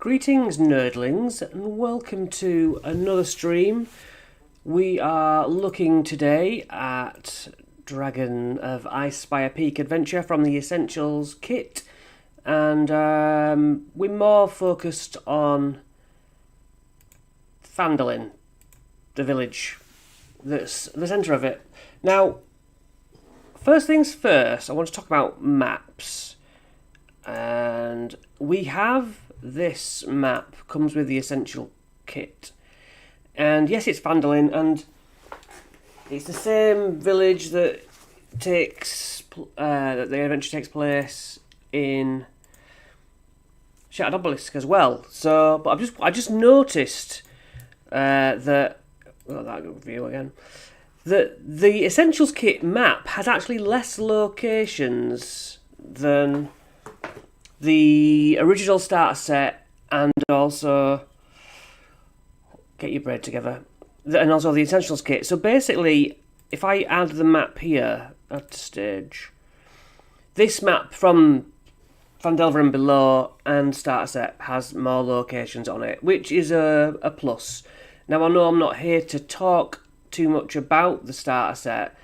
Greetings, nerdlings, and welcome to another stream. We are looking today at Dragon of Icespire Peak Adventure from the Essentials kit, and we're more focused on Phandelin, the village that's the centre of it. Now, first things first, I want to talk about maps, and we have this map comes with the essential kit, and yes, it's Phandelin, and it's the same village that that the adventure takes place in Shattered Obelisk as well. So, but I just noticed that that view again. That the essentials kit map has actually less locations than the original starter set, and also get your bread together, and also the essentials kit. So basically, if I add the map here at stage, this map from Phandelin below and starter set has more locations on it, which is a plus. Now I know I'm not here to talk too much about the starter set,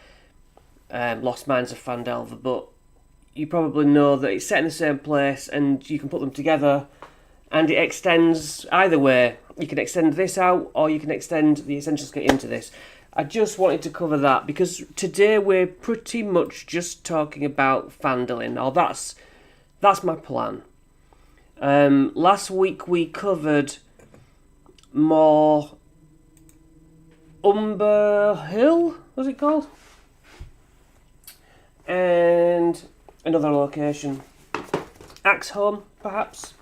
Lost Mines of Phandelver, but you probably know that it's set in the same place and you can put them together, and it extends either way. You can extend this out, or you can extend the essentials kit into this. I just wanted to cover that because today we're pretty much just talking about Phandelin, or that's my plan. Last week we covered more Umber Hill, was it called? And another location, Axholm, perhaps.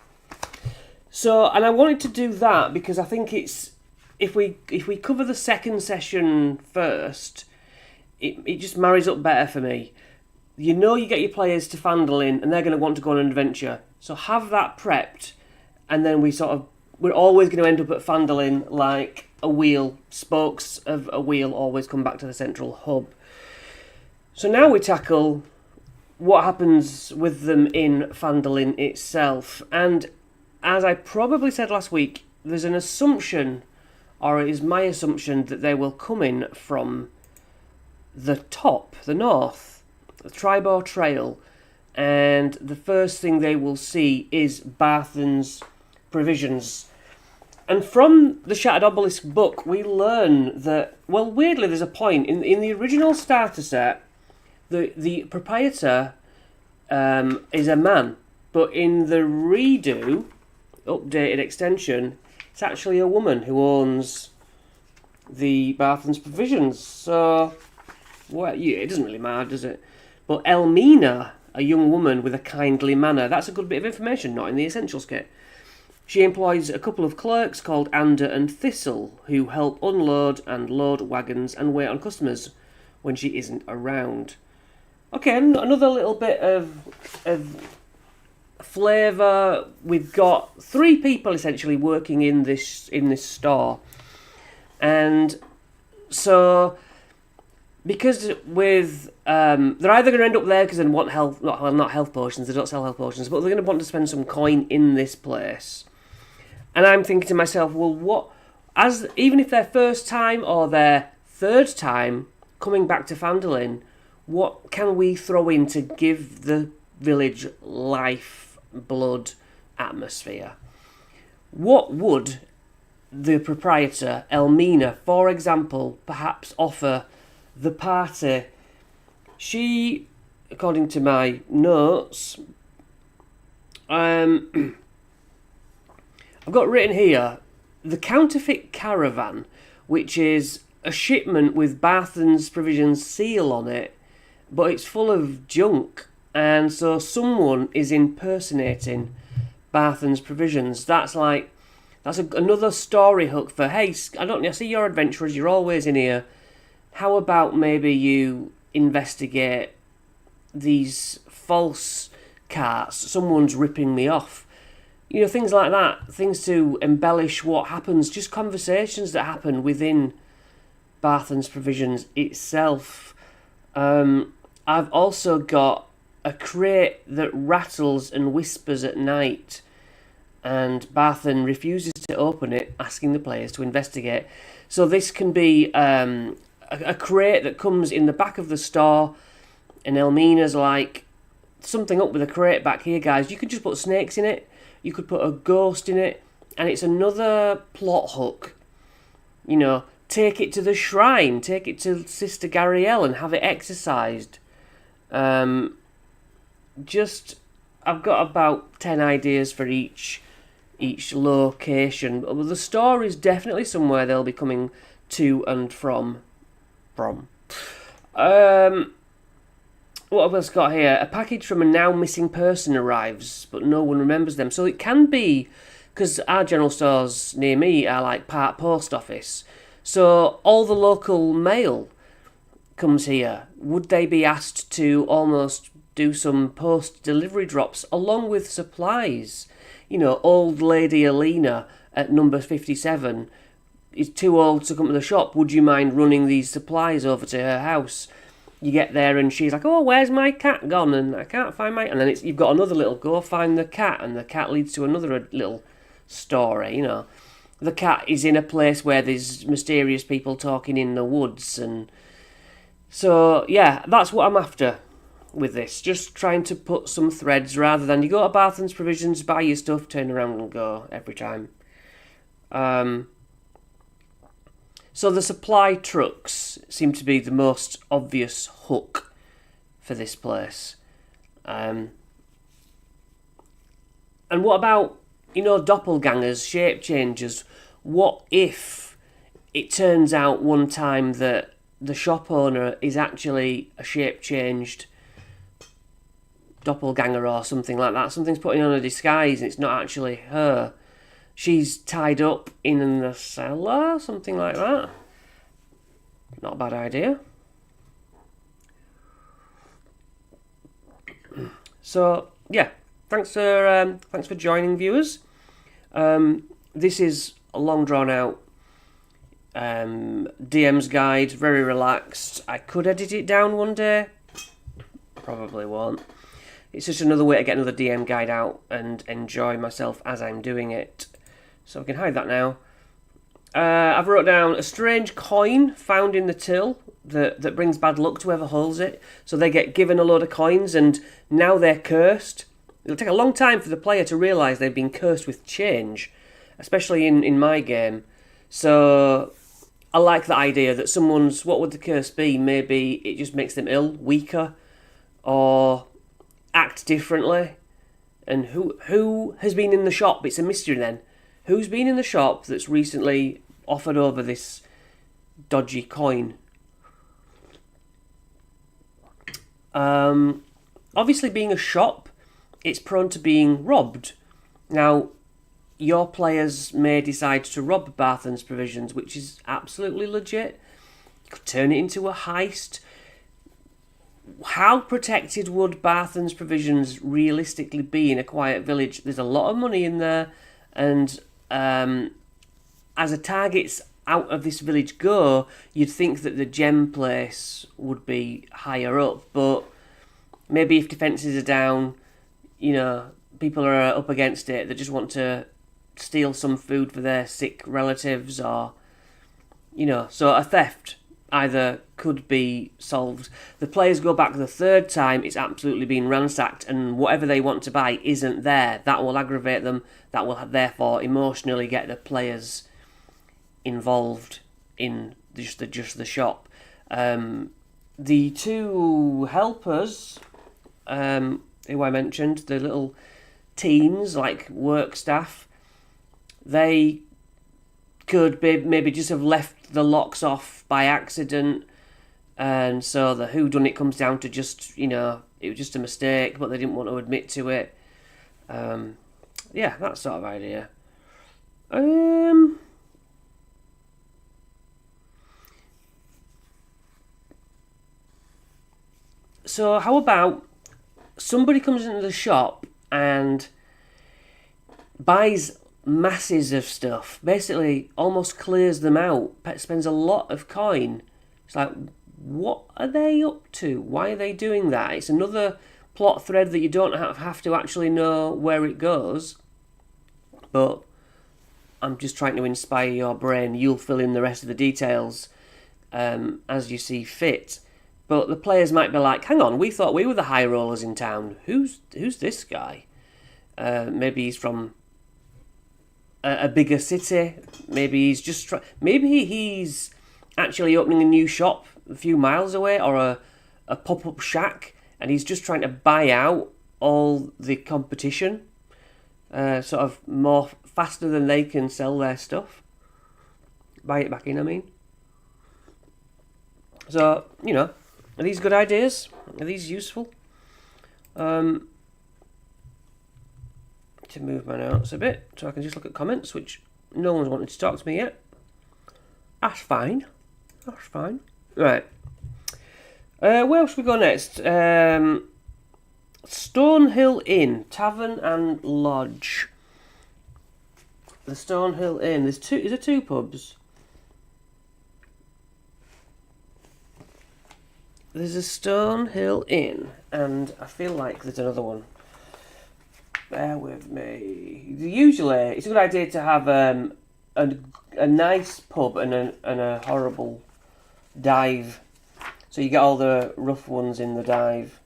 So, and I wanted to do that because I think it's if we cover the second session first, it just marries up better for me. You know, you get your players to Phandelin, and they're going to want to go on an adventure. So have that prepped, and then we're always going to end up at Phandelin like a wheel. Spokes of a wheel always come back to the central hub. So now we tackle what happens with them in Phandelin itself. And as I probably said last week, there's an assumption, or it is my assumption, that they will come in from the top, the north, the Tribor Trail, and the first thing they will see is Barthen's provisions. And from the Shattered Obelisk book, we learn that, well, weirdly, there's a point in the original starter set. The proprietor is a man, but in the redo, updated extension, it's actually a woman who owns the Barthen's provisions. So, it doesn't really matter, does it? But Elmina, a young woman with a kindly manner, that's a good bit of information, not in the essentials kit. She employs a couple of clerks called Ander and Thistle, who help unload and load wagons and wait on customers when she isn't around. Okay, another little bit of flavour. We've got 3 people essentially working in this store, and so because with they're either going to end up there because they want health, not health potions. They don't sell health potions, but they're going to want to spend some coin in this place. And I'm thinking to myself, well, even if their first time or their third time coming back to Phandelin, what can we throw in to give the village life, blood, atmosphere? What would the proprietor, Elmina, for example, perhaps offer the party? She, according to my notes, I've got written here, the counterfeit caravan, which is a shipment with Barthen's provisions seal on it, but it's full of junk, and so someone is impersonating Barthen's provisions. That's another story hook for, hey, I see you're adventurers, you're always in here. How about maybe you investigate these false carts? Someone's ripping me off. You know, things like that. Things to embellish what happens. Just conversations that happen within Barthen's provisions itself. I've also got a crate that rattles and whispers at night. and Barthen refuses to open it, asking the players to investigate. So this can be a crate that comes in the back of the store, and Elmina's like, something up with a crate back here, guys. You could just put snakes in it, you could put a ghost in it, and it's another plot hook. You know, take it to the shrine, take it to Sister Gariel and have it exorcised. I've got about 10 ideas for each location. But the store is definitely somewhere they'll be coming to and from. What have we else got here? A package from a now missing person arrives, but no one remembers them. So it can be, because our general stores near me are like part post office. So all the local mail comes here. Would they be asked to almost do some post delivery drops along with supplies? You know, old lady Alina at number 57 is too old to come to the shop. Would you mind running these supplies over to her house? You get there and she's like, oh, where's my cat gone? And I can't find my... And then you've got another little, go find the cat. And the cat leads to another little story, you know. The cat is in a place where there's mysterious people talking in the woods. And so, yeah, that's what I'm after with this. Just trying to put some threads rather than you go to Barthen's Provisions, buy your stuff, turn around and go every time. So the supply trucks seem to be the most obvious hook for this place. And what about, you know, doppelgangers, shape changers? What if it turns out one time that the shop owner is actually a shape changed doppelganger or something like that? Something's putting on a disguise and it's not actually her. She's tied up in the cellar, something like that. Not a bad idea. So yeah, thanks for joining, viewers. This is a long drawn out DM's guide, very relaxed. I could edit it down one day, probably won't. It's just another way to get another DM guide out and enjoy myself as I'm doing it. So we can hide that now. I've wrote down a strange coin found in the till that brings bad luck to whoever holds it. So they get given a load of coins and now they're cursed. It'll take a long time for the player to realise they've been cursed with change, especially in my game. So I like the idea that someone's, what would the curse be? Maybe it just makes them ill, weaker, or act differently. And who has been in the shop? It's a mystery then. Who's been in the shop that's recently offered over this dodgy coin? Obviously, being a shop, it's prone to being robbed. Now, your players may decide to rob Barthen's Provisions, which is absolutely legit. You could turn it into a heist. How protected would Barthen's Provisions realistically be in a quiet village? There's a lot of money in there, and as the targets out of this village go, you'd think that the gem place would be higher up, but maybe if defences are down, you know, people are up against it, they just want to steal some food for their sick relatives, or, you know, so a theft either could be solved. The players go back the third time, it's absolutely been ransacked, and whatever they want to buy isn't there. That will aggravate them. That will therefore emotionally get the players involved in just the shop. The two helpers, who I mentioned, the little teens, like work staff, they could maybe just have left the locks off by accident, and so the whodunit comes down to just, you know, it was just a mistake, but they didn't want to admit to it. Yeah, that sort of idea. So how about somebody comes into the shop and buys masses of stuff, basically almost clears them out, spends a lot of coin. It's like, what are they up to? Why are they doing that? It's another plot thread that you don't have to actually know where it goes. but I'm just trying to inspire your brain. You'll fill in the rest of the details as you see fit. But the players might be like, hang on, we thought we were the high rollers in town. Who's this guy? Maybe he's from a bigger city. Maybe he's just maybe he's actually opening a new shop a few miles away, or a pop-up shack, and he's just trying to buy out all the competition, sort of more faster than they can sell their stuff. Buy it back in, I mean. So, you know, are these good ideas? Are these useful? To move my notes a bit so I can just look at comments, which no one's wanted to talk to me yet. That's fine. That's fine. Right. Where should we go next? Stonehill Inn, Tavern and Lodge. The Stonehill Inn. Is there two pubs? There's a Stonehill Inn, and I feel like there's another one. Bear with me. Usually, it's a good idea to have a nice pub and a horrible dive, so you get all the rough ones in the dive.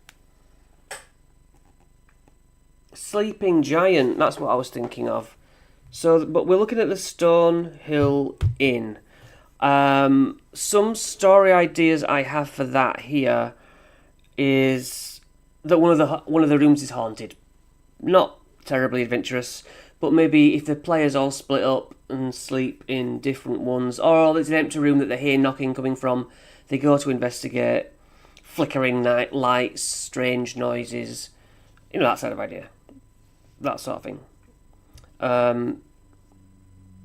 Sleeping Giant, that's what I was thinking of. So, but we're looking at the Stonehill Inn. Some story ideas I have for that here is that one of the rooms is haunted. Not terribly adventurous, but maybe if the players all split up and sleep in different ones, or there's an empty room that they hear knocking coming from, they go to investigate, flickering night lights, strange noises, you know, that sort of idea. That sort of thing.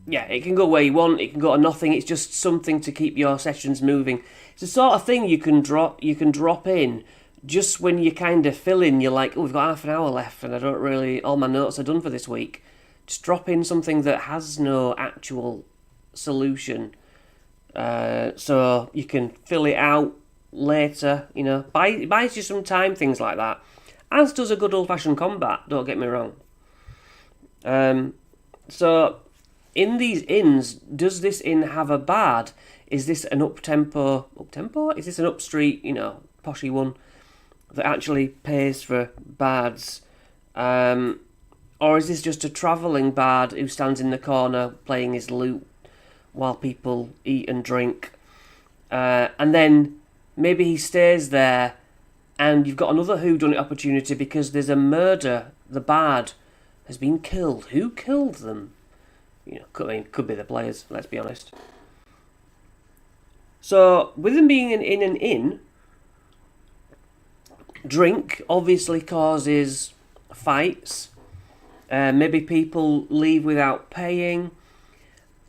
Yeah, it can go where you want, it can go to nothing, it's just something to keep your sessions moving. It's the sort of thing you can drop in just when you kind of fill in, you're like, oh, we've got half an hour left and I don't really, all my notes are done for this week. Just drop in something that has no actual solution, so you can fill it out later, you know. It buys you some time, things like that. As does a good old-fashioned combat, don't get me wrong. So, in these inns, does this inn have a bard? Is this an up-tempo? Is this an up-street, you know, poshy one that actually pays for bards? Or is this just a travelling bard who stands in the corner playing his lute while people eat and drink? And then maybe he stays there and you've got another whodunit opportunity because there's a murder. The bard has been killed. Who killed them? You know, could be the players, let's be honest. So, with them being in an inn, drink obviously causes fights. Maybe people leave without paying.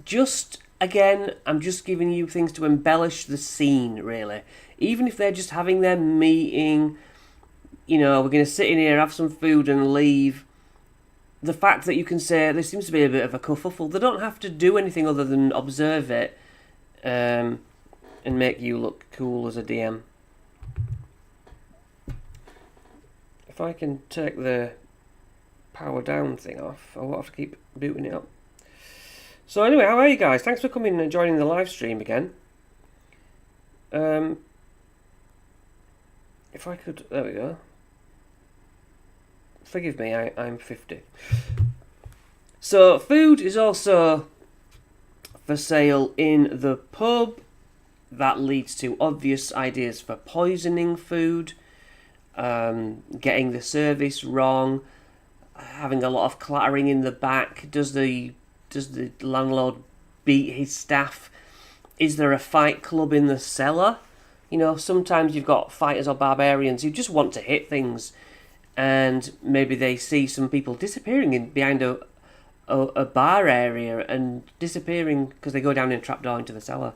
Just, again, I'm just giving you things to embellish the scene, really. Even if they're just having their meeting, you know, we're going to sit in here, have some food and leave. The fact that you can say, there seems to be a bit of a kerfuffle. They don't have to do anything other than observe it and make you look cool as a DM. If I can take the power down thing off, I won't have to keep booting it up. So anyway, how are you guys? Thanks for coming and joining the live stream again. If I could, there we go. Forgive me, I'm 50. So food is also for sale in the pub. That leads to obvious ideas for poisoning food, getting the service wrong, having a lot of clattering in the back. Does the landlord beat his staff? Is there a fight club in the cellar? You know, sometimes you've got fighters or barbarians who just want to hit things, and maybe they see some people disappearing behind a bar area and disappearing because they go down in a trapdoor into the cellar.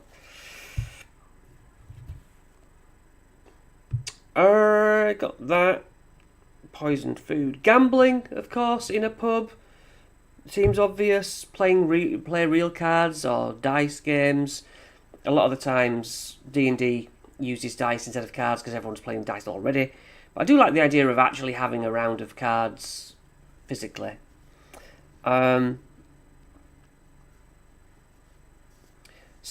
Got that. Poisoned food. Gambling, of course, in a pub. Seems obvious. Play real cards or dice games. A lot of the times D&D uses dice instead of cards because everyone's playing dice already. But I do like the idea of actually having a round of cards physically.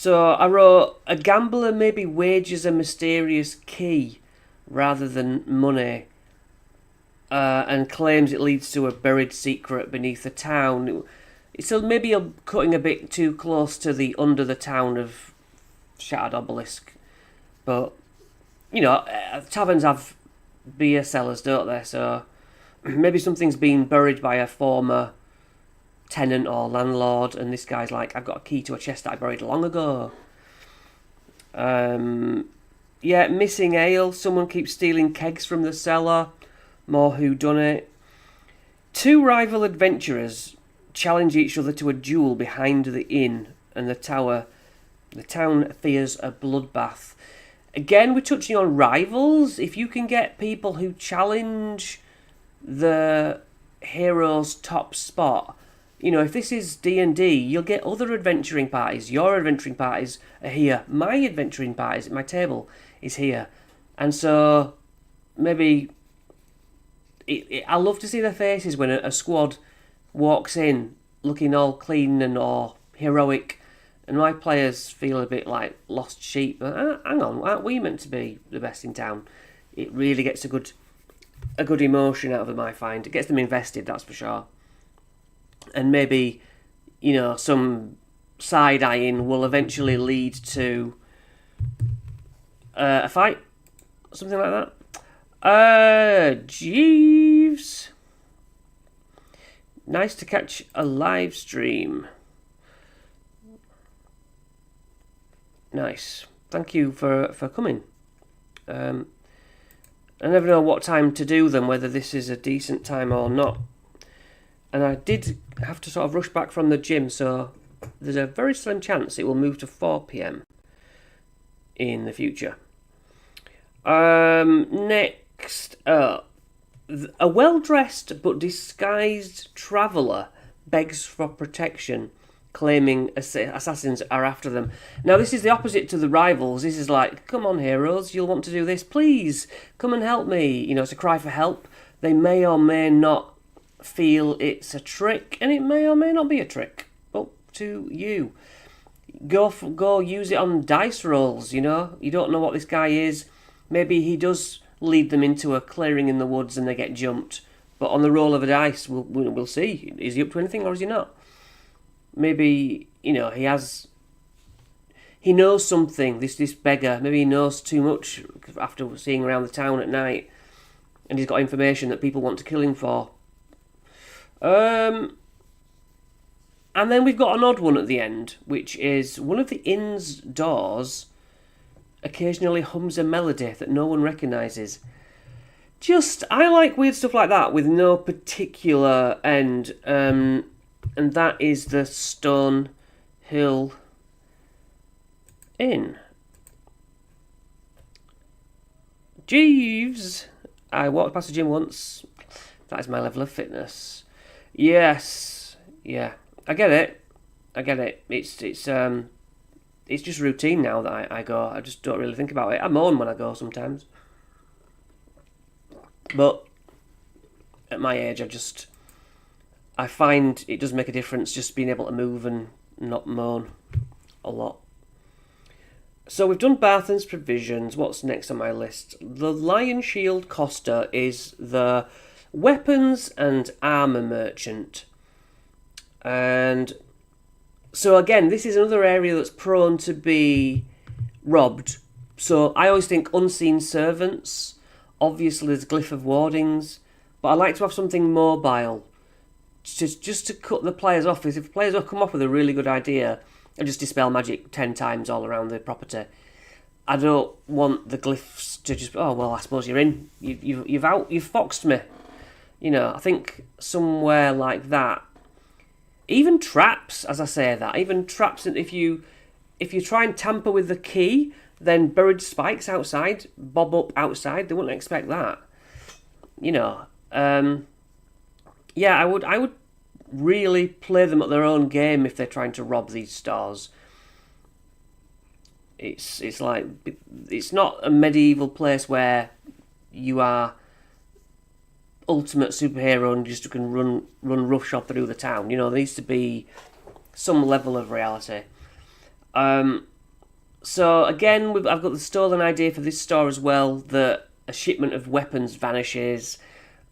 So I wrote, a gambler maybe wagers a mysterious key rather than money, and claims it leads to a buried secret beneath the town. So maybe I'm cutting a bit too close to the under the town of Shattered Obelisk. But, you know, taverns have beer cellars, don't they? So maybe something's been buried by a former tenant or landlord, and this guy's like, I've got a key to a chest that I buried long ago. Yeah, missing ale. Someone keeps stealing kegs from the cellar. More whodunit. Two rival adventurers challenge each other to a duel behind the inn and the tower. The town fears a bloodbath. Again, we're touching on rivals. If you can get people who challenge the hero's top spot, you know, if this is D&D, you'll get other adventuring parties. Your adventuring parties are here. My adventuring parties at my table is here. And so, maybe I love to see their faces when a squad walks in looking all clean and all heroic, and my players feel a bit like lost sheep. Hang on, aren't we meant to be the best in town? It really gets a good emotion out of them, I find. It gets them invested, that's for sure. And maybe, you know, some side-eyeing will eventually lead to a fight, something like that. Jeeves. Nice to catch a live stream. Nice. Thank you for coming. I never know what time to do them, whether this is a decent time or not. And I did have to sort of rush back from the gym, so there's a very slim chance it will move to 4 PM in the future. Next up, a well-dressed but disguised traveller begs for protection, claiming assassins are after them. Now, this is the opposite to the rivals. This is like, come on, heroes, you'll want to do this. Please, come and help me. You know, it's a cry for help. They may or may not feel it's a trick, and it may or may not be a trick. Up to you. Go use it on dice rolls, you know. You don't know what this guy is. Maybe he does lead them into a clearing in the woods and they get jumped. But on the roll of a dice, we'll see. Is he up to anything or is he not? Maybe, you know, he knows something, this beggar. Maybe he knows too much after seeing around the town at night, and he's got information that people want to kill him for. And then we've got an odd one at the end, which is one of the inn's doors occasionally hums a melody that no one recognises. I like weird stuff like that with no particular end. And that is the Stonehill Inn. Jeeves! I walked past the gym once. That is my level of fitness. Yes. Yeah. I get it. It's just routine now that I go. I just don't really think about it. I moan when I go sometimes. But at my age, I find it does make a difference just being able to move and not moan a lot. So we've done Barthen's provisions. What's next on my list? The Lionshield Coster is the weapons and armour merchant. And so again, this is another area that's prone to be robbed. So I always think unseen servants. Obviously there's Glyph of Wardings. But I like to have something mobile. Just to cut the players off. If the players will come up with a really good idea, I just dispel magic 10 times all around the property. I don't want the glyphs to just, oh, well, I suppose you're in. You've foxed me. You know, I think somewhere like that. Even traps, as I say that. Even traps, if you try and tamper with the key, then buried spikes outside, bob up outside. They wouldn't expect that. You know, yeah, I would really play them at their own game if they're trying to rob these stores. It's like, it's not a medieval place where you are ultimate superhero and just can run roughshod through the town. You know, there needs to be some level of reality. So again, I've got the stolen idea for this store as well, that a shipment of weapons vanishes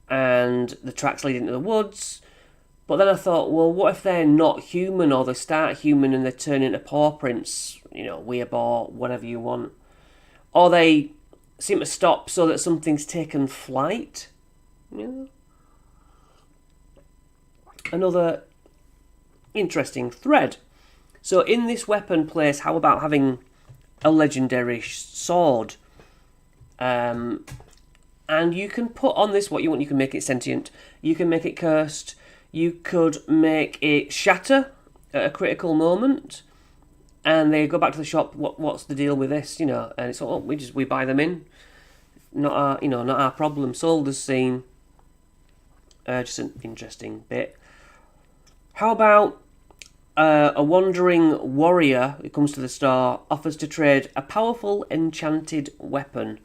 and the tracks lead into the woods. But then I thought, well, what if they're not human, or they start human and they turn into paw prints, weeaboo, whatever you want. Or they seem to stop so that something's taken flight. Another interesting thread. So in this weapon place, how about having a legendary sword? And you can put on this what you want. You can make it sentient. You can make it cursed. You could make it shatter at a critical moment. And they go back to the shop. What's the deal with this? And it's we buy them in. Not our problem. Sold as seen. Just an interesting bit. How about a wandering warrior who comes to the store offers to trade a powerful enchanted weapon.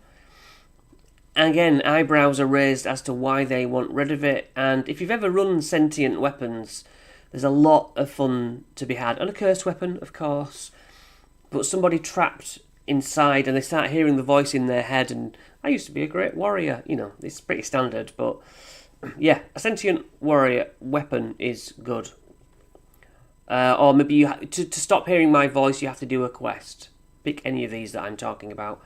And again, eyebrows are raised as to why they want rid of it. And if you've ever run sentient weapons, there's a lot of fun to be had. And a cursed weapon, of course. But somebody trapped inside and they start hearing the voice in their head. And I used to be a great warrior. It's pretty standard. But yeah, a sentient warrior weapon is good. Or maybe to stop hearing my voice, you have to do a quest. Pick any of these that I'm talking about.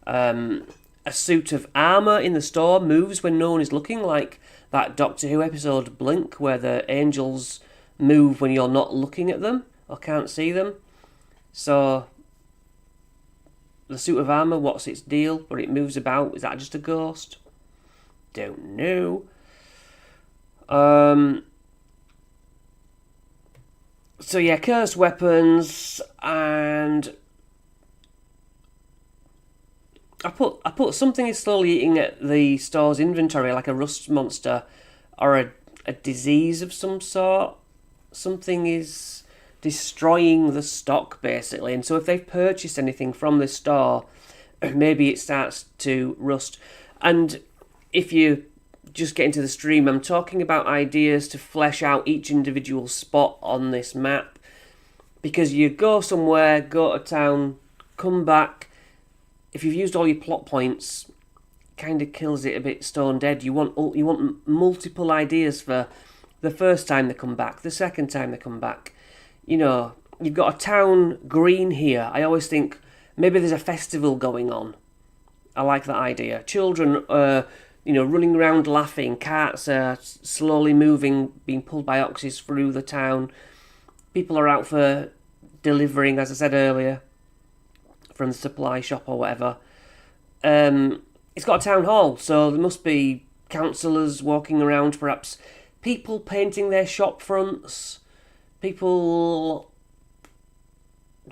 A suit of armour in the store moves when no one is looking, like that Doctor Who episode Blink, where the angels move when you're not looking at them or can't see them. So, the suit of armour, what's its deal? But it moves about. Is that just a ghost? Don't know. So yeah, cursed weapons, and I put something is slowly eating at the store's inventory, like a rust monster or a disease of some sort. Something is destroying the stock, basically. And so if they've purchased anything from the store, maybe it starts to rust. And if you just get into the stream, I'm talking about ideas to flesh out each individual spot on this map. Because you go somewhere, go to town, come back. If you've used all your plot points, kind of kills it a bit stone dead. You want multiple ideas for the first time they come back, the second time they come back. You've got a town green here. I always think maybe there's a festival going on. I like that idea. Children, running around laughing. Carts are slowly moving, being pulled by oxes through the town. People are out for delivering, as I said earlier, from the supply shop or whatever. It's got a town hall, so there must be councillors walking around, perhaps people painting their shop fronts, people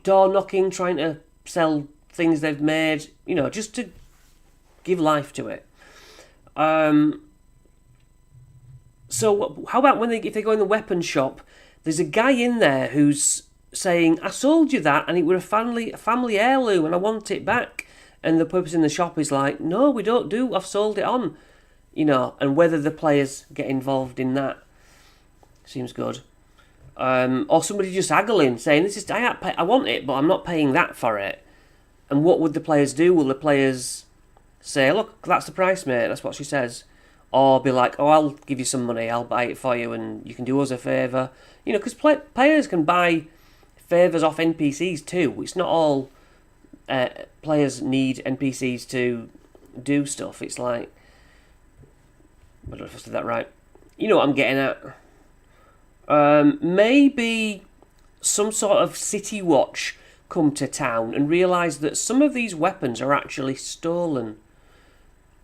door knocking, trying to sell things they've made, just to give life to it. So how about if they go in the weapon shop, there's a guy in there who's saying, I sold you that and it was a family heirloom and I want it back. And the purpose in the shop is like, no, we don't do, I've sold it on. And whether the players get involved in that seems good. Or somebody just haggling, saying, I want it, but I'm not paying that for it. And what would the players do? Will the players say, look, that's the price, mate, that's what she says? Or be like, I'll give you some money, I'll buy it for you and you can do us a favour. Because players can buy favours off NPCs too. It's not all players need NPCs to do stuff. It's like, I don't know if I said that right. You know what I'm getting at. Maybe some sort of city watch come to town and realise that some of these weapons are actually stolen.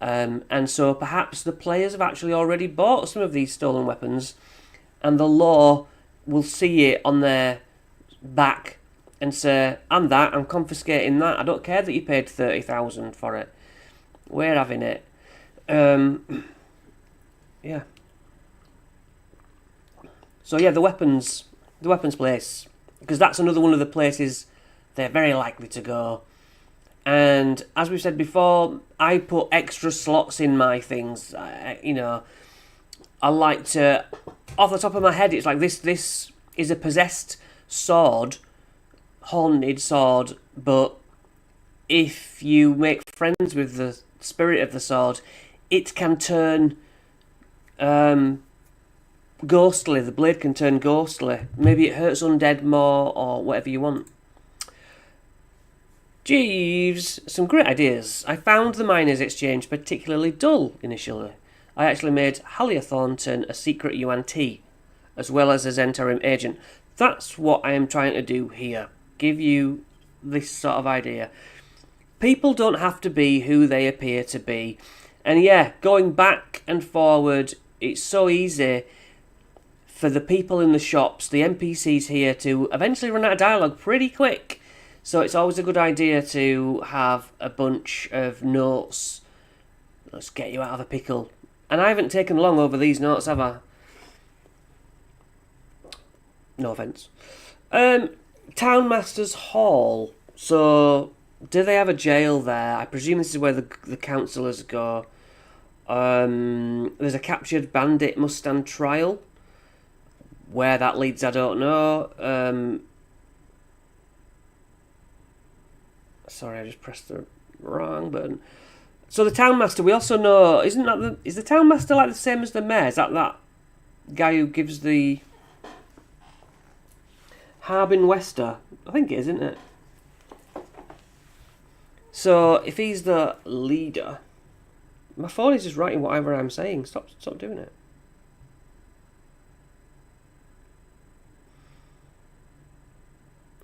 And so perhaps the players have actually already bought some of these stolen weapons and the law will see it on their back and say, I'm confiscating that. I don't care that you paid 30,000 for it. We're having it. Yeah. So yeah, the weapons place, because that's another one of the places they're very likely to go. And as we've said before, I put extra slots in my things. I like to, off the top of my head, it's like this is a possessed sword haunted sword, but if you make friends with the spirit of the sword, it can turn ghostly. The blade can turn ghostly. Maybe it hurts undead more, or whatever you want. Jeeves, some great ideas. I found the miners' exchange particularly dull initially. I actually made Halia Thornton a secret UNT, as well as a Zentarim agent. That's what I am trying to do here. Give you this sort of idea. People don't have to be who they appear to be. And yeah, going back and forward, it's so easy for the people in the shops, the NPCs here, to eventually run out of dialogue pretty quick. So it's always a good idea to have a bunch of notes. Let's get you out of a pickle. And I haven't taken long over these notes, have I? No offence. Townmaster's Hall. So, do they have a jail there? I presume this is where the councillors go. There's a captured bandit must stand trial. Where that leads, I don't know. Sorry, I just pressed the wrong button. So the Townmaster, we also know, is the Townmaster like the same as the Mayor? Is that guy who gives the Harbin Wester? I think it is, isn't it? So if he's the leader, my phone is just writing whatever I'm saying. Stop doing it.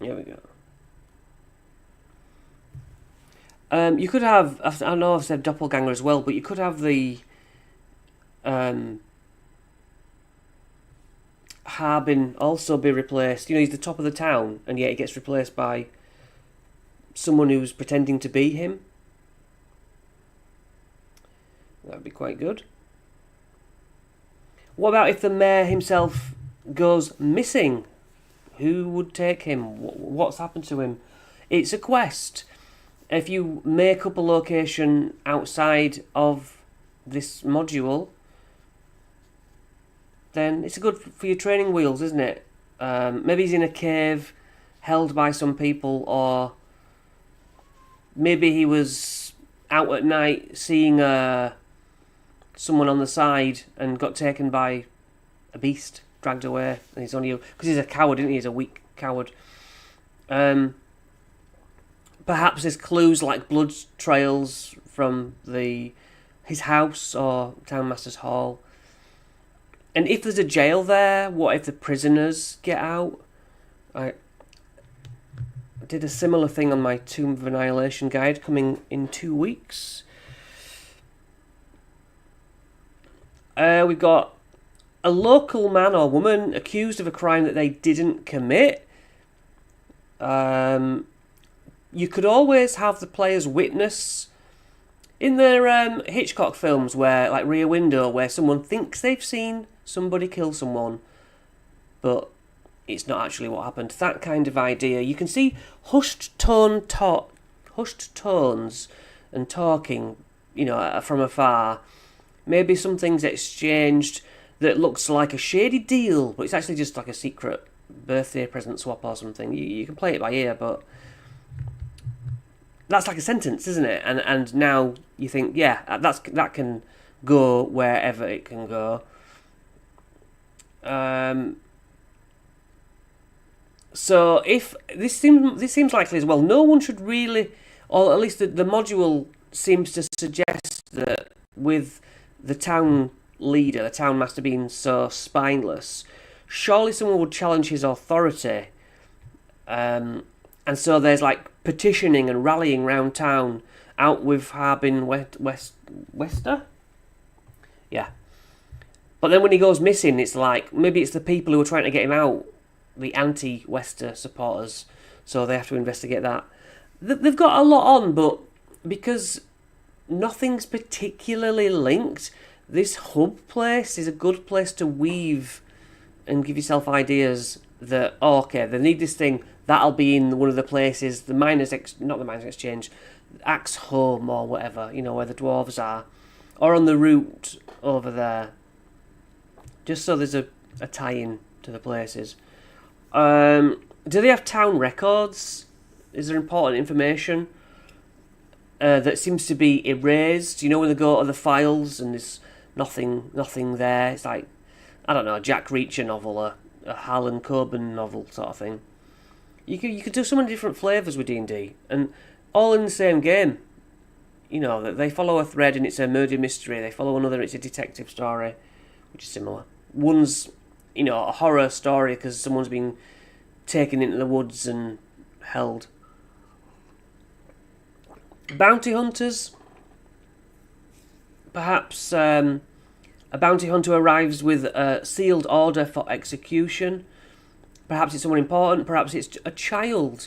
Here we go. You could have, I know I've said doppelganger as well, but you could have the Harbin also be replaced. You know, he's the top of the town, and yet he gets replaced by someone who's pretending to be him. That would be quite good. What about if the mayor himself goes missing? Who would take him? What's happened to him? It's a quest. If you make up a location outside of this module, then it's good for your training wheels, isn't it? Maybe he's in a cave held by some people, or maybe he was out at night seeing someone on the side and got taken by a beast, dragged away, and he's only because he's a coward, isn't he? He's a weak coward. Perhaps there's clues like blood trails from his house or Townmaster's Hall. And if there's a jail there, what if the prisoners get out? I did a similar thing on my Tomb of Annihilation guide, coming in 2 weeks. We've got a local man or woman accused of a crime that they didn't commit. You could always have the players witness in the Hitchcock films, where like Rear Window, where someone thinks they've seen somebody kill someone, but it's not actually what happened. That kind of idea. You can see hushed tones and talking, you know, from afar. Maybe something's exchanged that looks like a shady deal, but it's actually just like a secret birthday present swap or something. You can play it by ear, but that's like a sentence, isn't it? And now you think, yeah, that can go wherever it can go. So if this seems likely as well, no one should really, or at least the module seems to suggest that with the town leader, the townmaster being so spineless, surely someone would challenge his authority. And so there's like petitioning and rallying round town, out with Harbin Wester? Yeah. But then when he goes missing, it's like, maybe it's the people who are trying to get him out, the anti-Wester supporters, so they have to investigate that. They've got a lot on, but because nothing's particularly linked, this hub place is a good place to weave and give yourself ideas that, oh, okay, they need this thing, that'll be in one of the places, the miners, not the miners exchange, Axe Home or whatever, you know, where the dwarves are, or on the route over there, just so there's a tie-in to the places. Do they have town records? Is there important information that seems to be erased? You know, when they go to the files and there's nothing there. It's like, I don't know, a Jack Reacher novel, a Harlan Coben novel sort of thing. You could do so many different flavours with D&D, and all in the same game. You know, they follow a thread and it's a murder mystery. They follow another, it's a detective story, which is similar. One's, you know, a horror story because someone's been taken into the woods and held. Bounty hunters. Perhaps a bounty hunter arrives with a sealed order for execution. Perhaps it's someone important. Perhaps it's a child.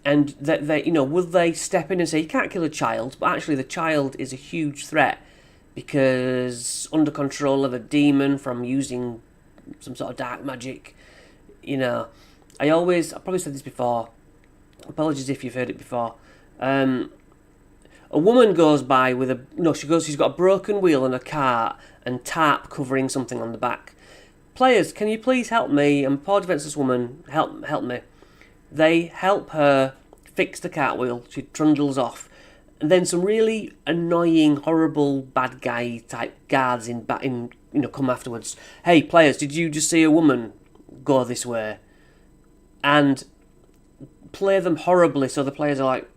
And that they, you know, will they step in and say, you can't kill a child, but actually the child is a huge threat because under control of a demon from using some sort of dark magic. You know, I probably said this before, apologies if you've heard it before. A woman goes by with she's got a broken wheel on a cart and tarp covering something on the back. Players, can you please help me? I'm a poor defenceless woman, help me. They help her fix the cartwheel. She trundles off. And then some really annoying, horrible, bad guy type guards come afterwards. Hey, players, did you just see a woman go this way? And play them horribly so the players are like,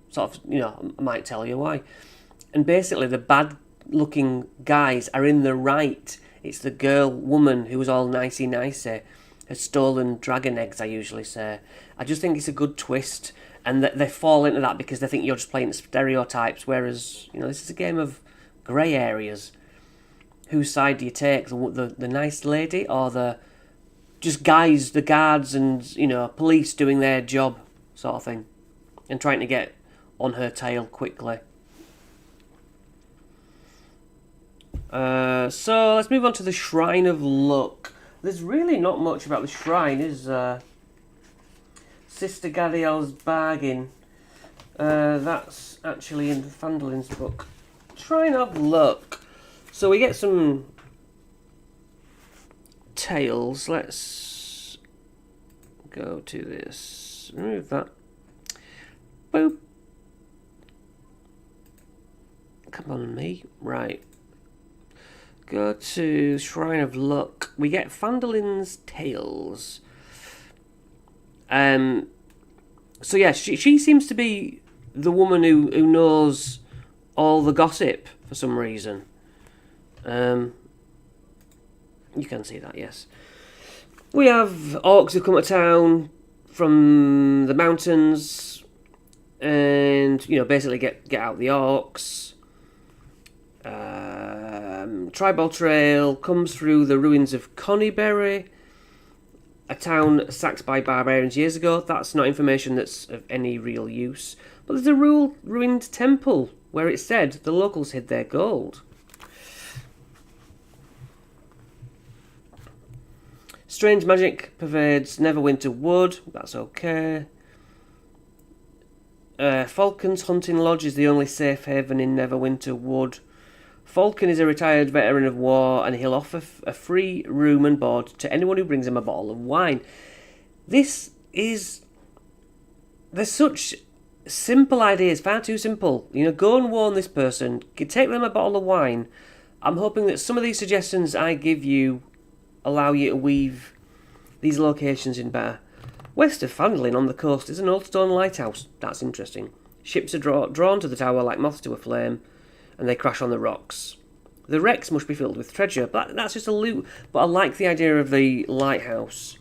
sort of, you know, I might tell you why. And basically the bad-looking guys are in the right. It's the woman who was all nicey-nicey. Has stolen dragon eggs, I usually say. I just think it's a good twist, and that they fall into that because they think you're just playing stereotypes, whereas, you know, this is a game of grey areas. Whose side do you take? The nice lady, or the guys, the guards and, you know, police doing their job sort of thing, and trying to get on her tail quickly. So let's move on to the Shrine of Luck. There's really not much about the shrine, is Sister Gadiel's Bargain. That's actually in Phandelin's book. Shrine of Luck. So we get some tales. Let's go to this. Remove that. Boop. Come on, me. Right. Go to Shrine of Luck. We get Phandelin's Tales. So yeah, she seems to be the woman who knows all the gossip for some reason. You can see that, yes. We have orcs who come to town from the mountains and, you know, basically get out the orcs. Tribal trail comes through the ruins of Conyberry, a town sacked by barbarians years ago. That's not information that's of any real use. But there's a ruined temple where it said the locals hid their gold. Strange magic pervades Neverwinter Wood. That's okay. Falcon's Hunting Lodge is the only safe haven in Neverwinter Wood. Falcon is a retired veteran of war, and he'll offer a free room and board to anyone who brings him a bottle of wine. There's such simple ideas, far too simple. You know, go and warn this person, take them a bottle of wine. I'm hoping that some of these suggestions I give you allow you to weave these locations in better. West of Phandelin on the coast is an old stone lighthouse. That's interesting. Ships are drawn to the tower like moths to a flame, and they crash on the rocks. The wrecks must be filled with treasure, but that's just a loot. But I like the idea of the lighthouse.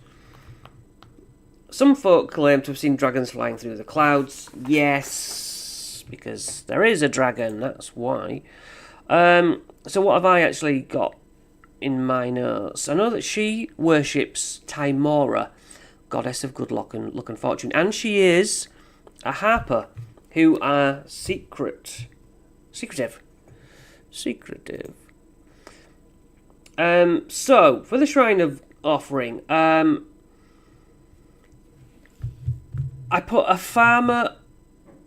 Some folk claim to have seen dragons flying through the clouds. Yes, because there is a dragon, that's why. So what have I actually got in my notes? I know that she worships Timora, goddess of good luck and fortune, and she is a harper who are secretive. So for the Shrine of Offering, I put a farmer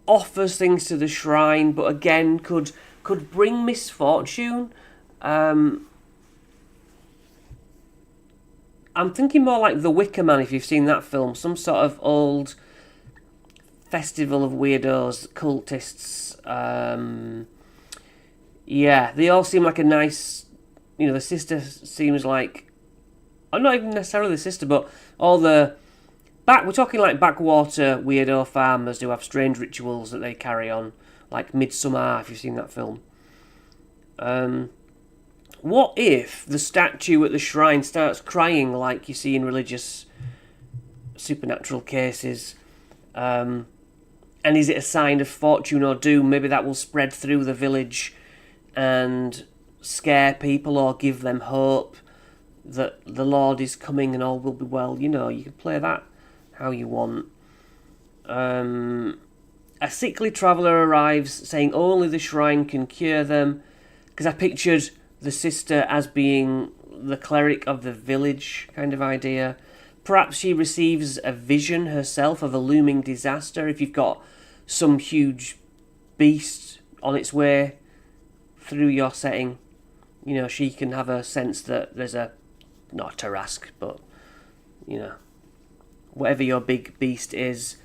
offers things to the shrine, but again could bring misfortune. I I'm thinking more like The Wicker Man, if you've seen that film. Some sort of old festival of weirdos, cultists. Yeah, they all seem like a nice... You know, the sister seems like... I'm not even necessarily the sister, but all the... We're talking like backwater weirdo farmers who have strange rituals that they carry on. Like Midsummer, if you've seen that film. What if the statue at the shrine starts crying like you see in religious supernatural cases? And is it a sign of fortune or doom? Maybe that will spread through the village and scare people or give them hope that the Lord is coming and all will be well. You know, you can play that how you want. A sickly traveller arrives, saying only the shrine can cure them. Because I pictured the sister as being the cleric of the village kind of idea. Perhaps she receives a vision herself of a looming disaster. If you've got some huge beast on its way through your setting, you know, she can have a sense that there's not a Tarrasque, but, you know, whatever your big beast is.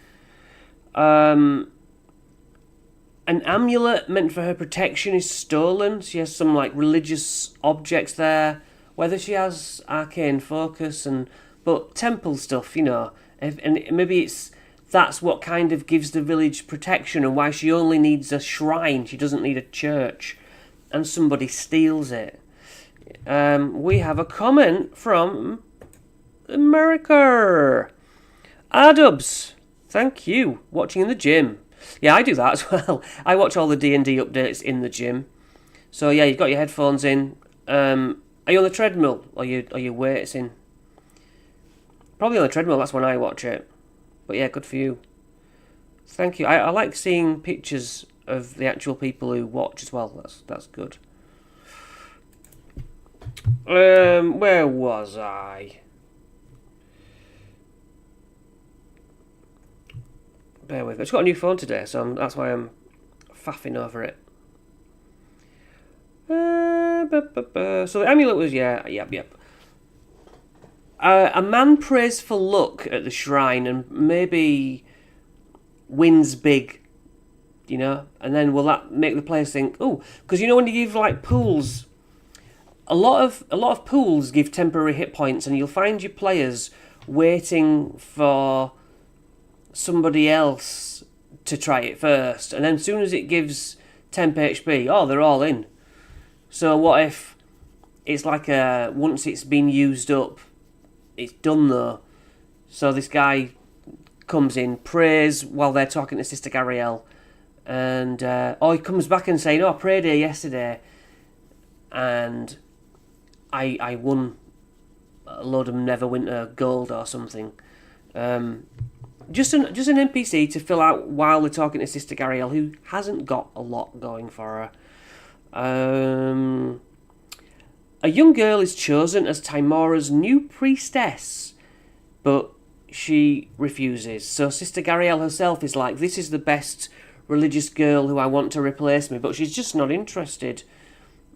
An amulet meant for her protection is stolen. She has some like religious objects there. Whether she has arcane focus but temple stuff, you know, and maybe that's what kind of gives the village protection and why she only needs a shrine. She doesn't need a church, and somebody steals it. We have a comment from America. Adubs, thank you. Watching in the gym. Yeah, I do that as well. I watch all the D&D updates in the gym. So yeah, you've got your headphones in. Are you on the treadmill? Or your weights in? Probably on the treadmill, that's when I watch it. But yeah, good for you. Thank you. I like seeing pictures of the actual people who watch as well. That's good. Where was I? Bear with me. I've just got a new phone today, so that's why I'm faffing over it. So the amulet was, yep. A man prays for luck at the shrine and maybe wins big, you know? And then will that make the players think, oh, because you know when you give like pools, a lot of pools give temporary hit points, and you'll find your players waiting for somebody else to try it first, and then as soon as it gives temp HP, they're all in. So what if it's like once it's been used up, it's done though. So this guy comes in, prays while they're talking to Sister Gariel, and he comes back and saying, I prayed here yesterday and I won a load of Neverwinter gold or something. Just an NPC to fill out while they're talking to Sister Gariel, who hasn't got a lot going for her. A young girl is chosen as Timora's new priestess, but she refuses. So Sister Gariel herself is like, this is the best religious girl who I want to replace me, but she's just not interested.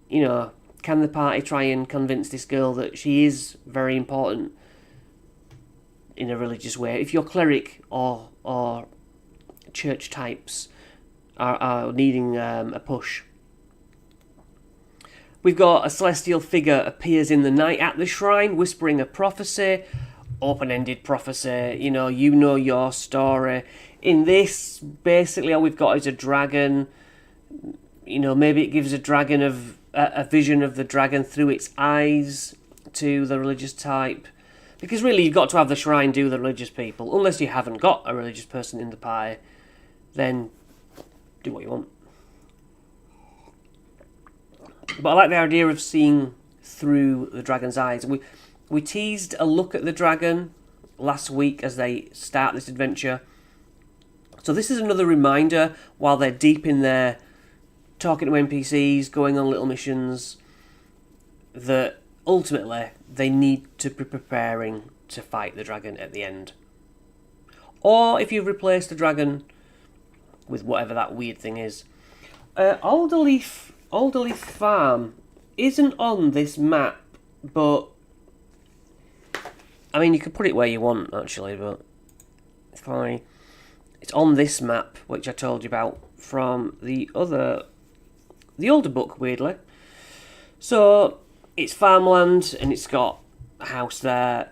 You know, can the party try and convince this girl that she is very important in a religious way? If your cleric or church types are needing a push. We've got a celestial figure appears in the night at the shrine, whispering a prophecy, open-ended prophecy, you know your story. In this, basically all we've got is a dragon. You know, maybe it gives a dragon a vision of the dragon through its eyes to the religious type. Because really, you've got to have the shrine do the religious people. Unless you haven't got a religious person in the party, then do what you want. But I like the idea of seeing through the dragon's eyes. We teased a look at the dragon last week as they start this adventure. So this is another reminder while they're deep in there talking to NPCs, going on little missions, that ultimately they need to be preparing to fight the dragon at the end. Or if you've replaced the dragon with whatever that weird thing is. Alderleaf Farm isn't on this map, but I mean, you could put it where you want, actually, but if it's on this map, which I told you about from the older book, weirdly. So it's farmland, and it's got a house there.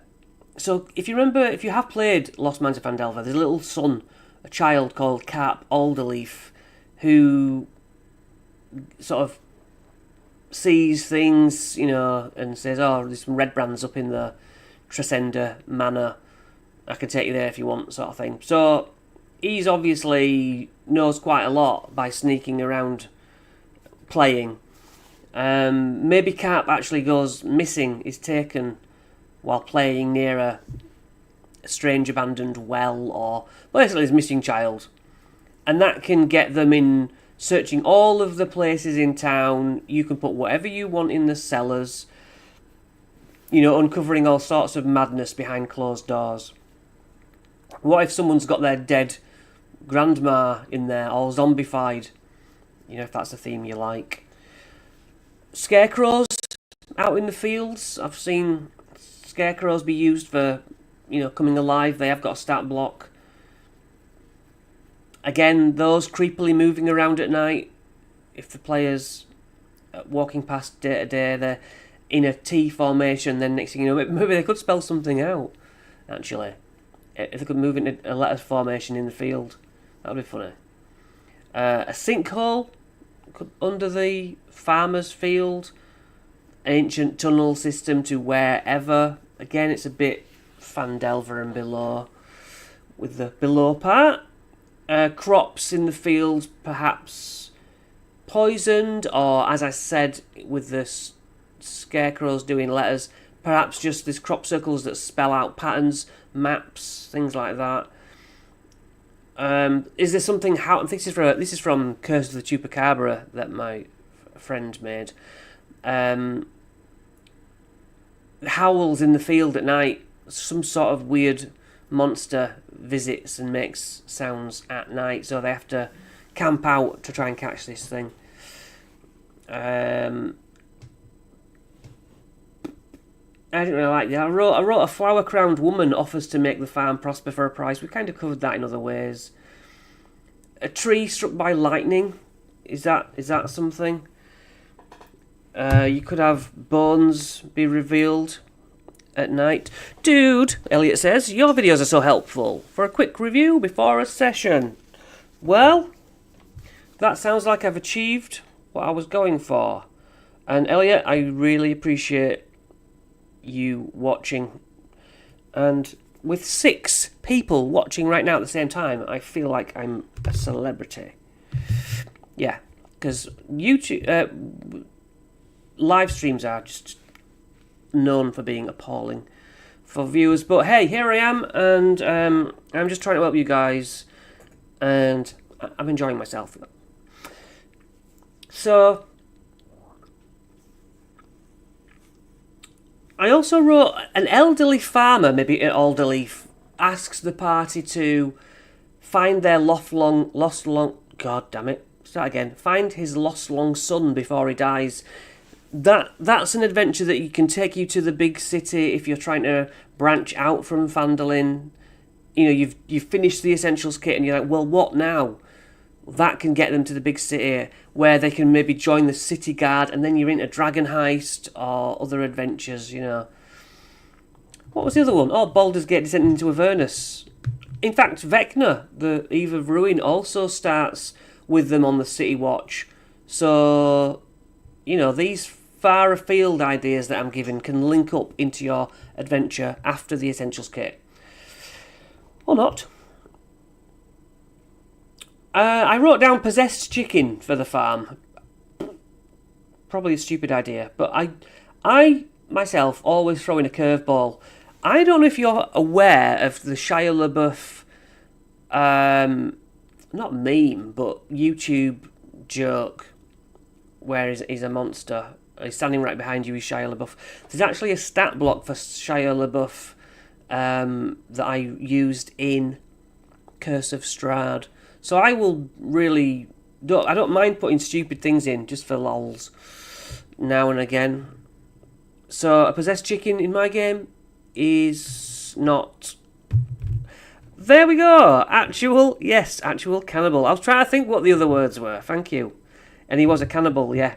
So if you remember, if you have played Lost Mines of Phandelver, there's a little son, a child called Cap Alderleaf, who sort of sees things, you know, and says, "Oh, there's some red brands up in the Tresendar Manor. I can take you there if you want," sort of thing. So he's obviously knows quite a lot by sneaking around playing. Maybe Cap actually goes missing, is taken while playing near a strange abandoned well, or basically his missing child. And that can get them in searching all of the places in town. You can put whatever you want in the cellars, you know, uncovering all sorts of madness behind closed doors. What if someone's got their dead grandma in there, all zombified? You know, if that's a theme you like. Scarecrows out in the fields. I've seen scarecrows be used for, you know, coming alive. They have got a stat block. Again, those creepily moving around at night. If the player's walking past day to day, they're in a T formation, then next thing you know, maybe they could spell something out, actually. If they could move into a letter formation in the field, that would be funny. A sinkhole under the farmer's field. An ancient tunnel system to wherever. Again, it's a bit Phandelver and below, with the below part. Crops in the fields, perhaps poisoned, or as I said, with the scarecrows doing letters, perhaps just there's crop circles that spell out patterns, maps, things like that. Is there something? How this is from Curse of the Chupacabra that my friend made. Howls in the field at night. Some sort of weird monster visits and makes sounds at night, so they have to camp out to try and catch this thing. I didn't really like that. I wrote a flower-crowned woman offers to make the farm prosper for a price. We kind of covered that in other ways. A tree struck by lightning. Is that something? You could have bones be revealed at night. Dude, Elliot says, your videos are so helpful. For a quick review before a session. Well, that sounds like I've achieved what I was going for. And Elliot, I really appreciate you watching. And with 6 people watching right now at the same time, I feel like I'm a celebrity. Yeah, because YouTube live streams are just known for being appalling for viewers. But hey, here I am, and I'm just trying to help you guys, and I'm enjoying myself. So I also wrote an elderly farmer, maybe at Alderleaf, asks the party to find their find his lost long son before he dies. That's an adventure that you can take you to the big city if you're trying to branch out from Phandelin. You know, you've finished the Essentials kit and you're like, well, what now? That can get them to the big city where they can maybe join the city guard, and then you're into Dragon Heist or other adventures, you know. What was the other one? Oh, Baldur's Gate Descent into Avernus. In fact, Vecna, the Eve of Ruin, also starts with them on the City Watch. So, you know, these far afield ideas that I'm giving can link up into your adventure after the Essentials kit. Or not. I wrote down possessed chicken for the farm. Probably a stupid idea, but I myself always throw in a curveball. I don't know if you're aware of the Shia LaBeouf, not meme, but YouTube joke, where he's a monster. He's standing right behind you, is Shia LaBeouf. There's actually a stat block for Shia LaBeouf that I used in Curse of Strahd. So I will really... I don't mind putting stupid things in, just for lols, now and again. So a possessed chicken in my game is Yes, not... There we go! Actual cannibal. I was trying to think what the other words were. Thank you. And he was a cannibal, yeah.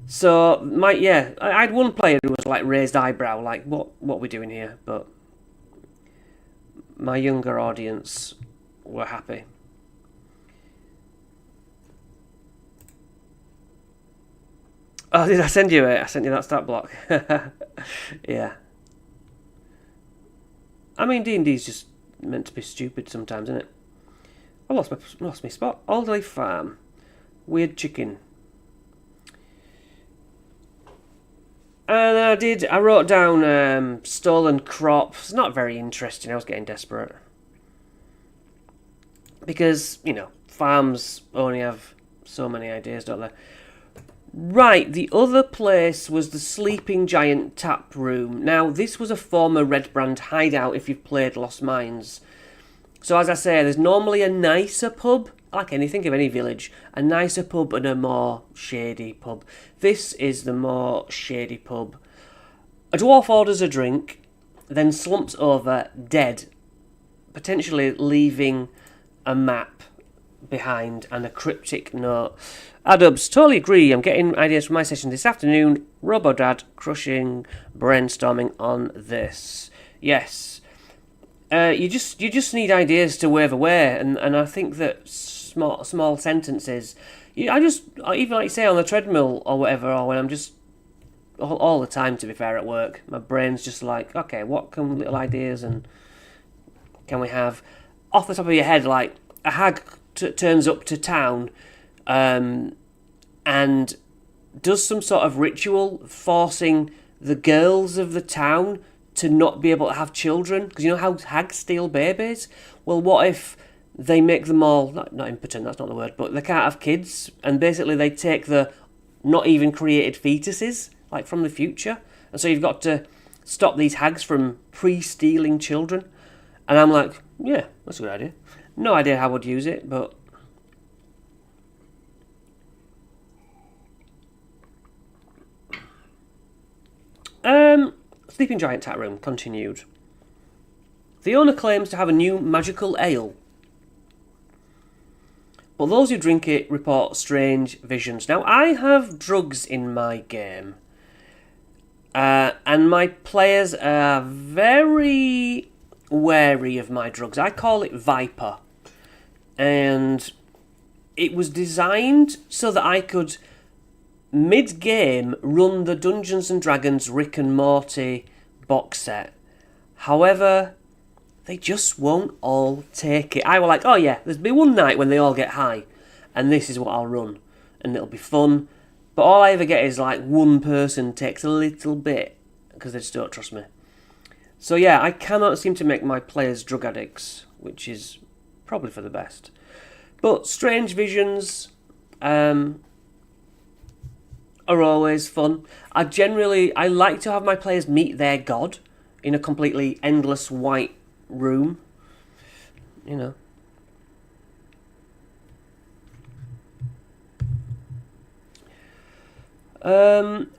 So, I had one player who was like raised eyebrow, like, what are we doing here? But my younger audience were happy. Oh, did I send you it? I sent you that stat block. Yeah. I mean, D&D's just meant to be stupid sometimes, isn't it? I lost my spot. Alderleaf Farm. Weird chicken. And I wrote down stolen crop. It's not very interesting. I was getting desperate. Because, you know, farms only have so many ideas, don't they? Right, the other place was the Sleeping Giant Tap Room. Now, this was a former Red Brand hideout if you've played Lost Mines. So, as I say, there's normally a nicer pub, like anything of any village, a nicer pub and a more shady pub. This is the more shady pub. A dwarf orders a drink, then slumps over, dead, potentially leaving a map behind and a cryptic note. Adubs, totally agree. I'm getting ideas from my session this afternoon. Robodad, crushing, brainstorming on this. Yes. You just need ideas to wave away, and I think that small sentences. I even like say on the treadmill or whatever, or when I'm just all the time. To be fair, at work, my brain's just like, okay, what can little ideas and can we have off the top of your head? Like a hag turns up to town, and does some sort of ritual forcing the girls of the town to not be able to have children, because you know how hags steal babies? Well, what if they make them all, not impotent, that's not the word, but they can't have kids, and basically they take the not even created fetuses, like from the future, and so you've got to stop these hags from pre-stealing children. And I'm like, yeah, that's a good idea. No idea how I would use it, but... Sleeping Giant Tap Room continued. The owner claims to have a new magical ale, but those who drink it report strange visions. Now, I have drugs in my game, and my players are very wary of my drugs. I call it Viper, and it was designed so that I could mid-game run the Dungeons & Dragons Rick and Morty box set. However, they just won't all take it. I was like, oh yeah, there'll be one night when they all get high, and this is what I'll run, and it'll be fun. But all I ever get is like one person takes a little bit, because they just don't trust me. So yeah, I cannot seem to make my players drug addicts, which is probably for the best. But strange visions are always fun. I like to have my players meet their god in a completely endless white room. You know.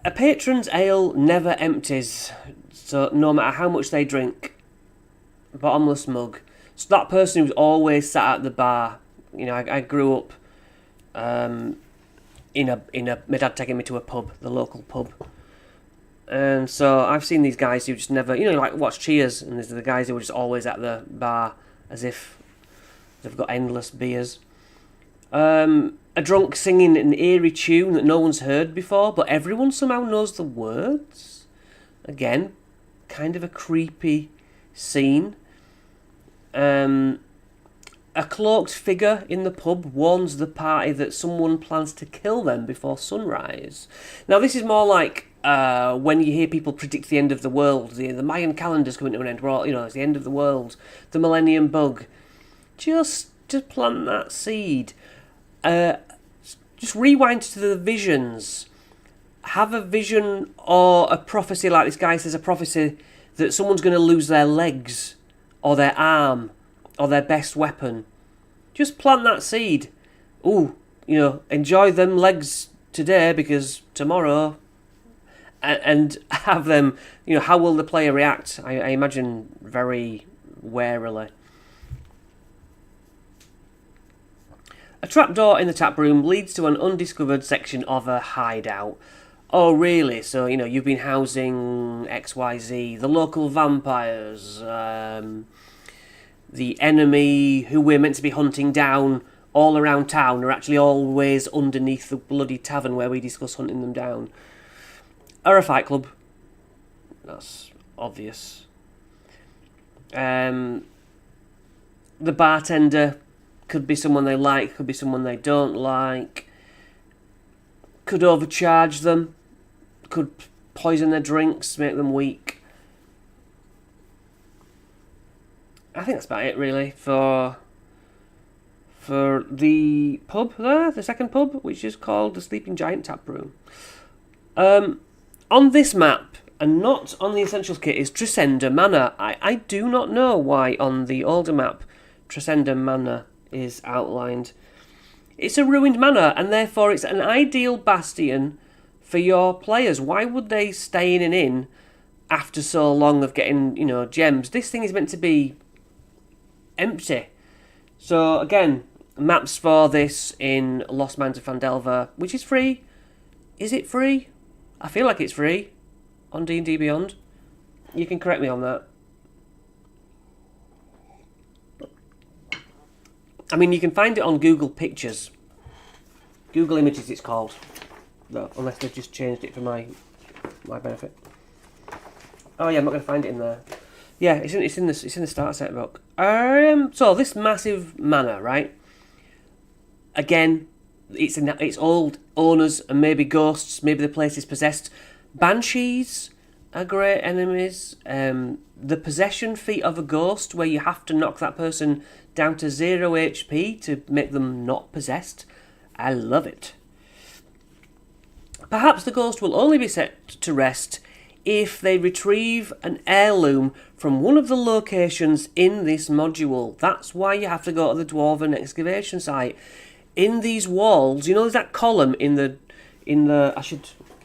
A patron's ale never empties, so no matter how much they drink. Bottomless mug. So that person who's always sat at the bar. You know, I grew up my dad taking me to a pub, the local pub. And so I've seen these guys who just never, you know, like watch Cheers, and there's the guys who are just always at the bar as if they've got endless beers. A drunk singing an eerie tune that no one's heard before, but everyone somehow knows the words. Again, kind of a creepy scene. A cloaked figure in the pub warns the party that someone plans to kill them before sunrise. Now, this is more like when you hear people predict the end of the world. The Mayan calendar's coming to an end. We're all, you know, it's the end of the world. The Millennium Bug. Just plant that seed. Just rewind to the visions. Have a vision or a prophecy, like this guy says, a prophecy that someone's going to lose their legs or their arm or their best weapon. Just plant that seed. Ooh, you know, enjoy them legs today because tomorrow... and have them, how will the player react? I imagine very warily. A trapdoor in the tap room leads to an undiscovered section of a hideout. Oh, really? So, you've been housing XYZ, the local vampires, the enemy who we're meant to be hunting down all around town are actually always underneath the bloody tavern where we discuss hunting them down. Or a fight club. That's obvious. The bartender could be someone they like, could be someone they don't like. Could overcharge them. Could poison their drinks, make them weak. I think that's about it, really, for the pub there, the second pub, which is called the Sleeping Giant Tap Room. On this map, and not on the Essentials Kit, is Tresendar Manor. I do not know why on the older map Tresendar Manor is outlined. It's a ruined manor, and therefore it's an ideal bastion for your players. Why would they stay in an inn after so long of getting, gems? This thing is meant to be empty. So again, maps for this in Lost Mines of Phandelver, which is free. Is it free? I feel like it's free on D&D Beyond. You can correct me on that. I mean, you can find it on Google Pictures. Google Images it's called. No, unless they've just changed it for my benefit. Oh yeah, I'm not going to find it in there. Yeah, it's in the starter set book. So this massive manor, right? Again, it's old owners and maybe ghosts. Maybe the place is possessed. Banshees are great enemies. The possession feat of a ghost, where you have to knock that person down to 0 HP to make them not possessed. I love it. Perhaps the ghost will only be set to rest if they retrieve an heirloom from one of the locations in this module. That's why you have to go to the Dwarven excavation site. In these walls, there's that column in the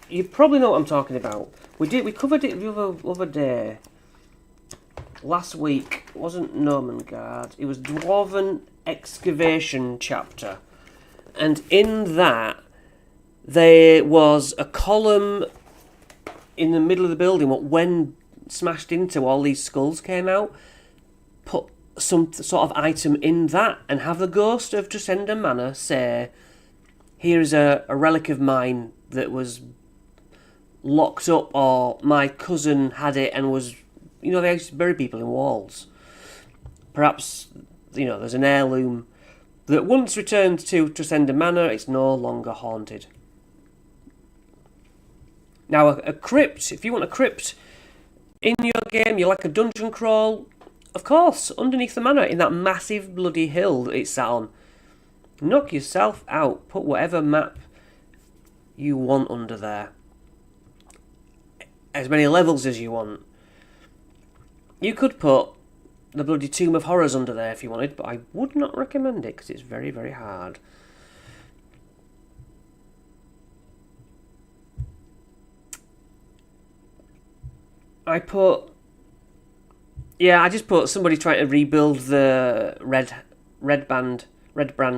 you probably know what I'm talking about. We covered it the other day. Last week. It wasn't Gnomengarde. It was Dwarven excavation chapter. And in that there was a column in the middle of the building, when smashed into, all these skulls came out. Put some sort of item in that and have the ghost of Tresendar Manor say, here's a relic of mine that was locked up, or my cousin had it and was, they used to bury people in walls. Perhaps, there's an heirloom that once returned to Tresendar Manor, it's no longer haunted. Now, a crypt, if you want a crypt in your game, you like a dungeon crawl, of course, underneath the manor, in that massive bloody hill that it's sat on. Knock yourself out. Put whatever map you want under there. As many levels as you want. You could put the bloody Tomb of Horrors under there if you wanted, but I would not recommend it because it's very, very hard. I just put somebody trying to rebuild the Red Brand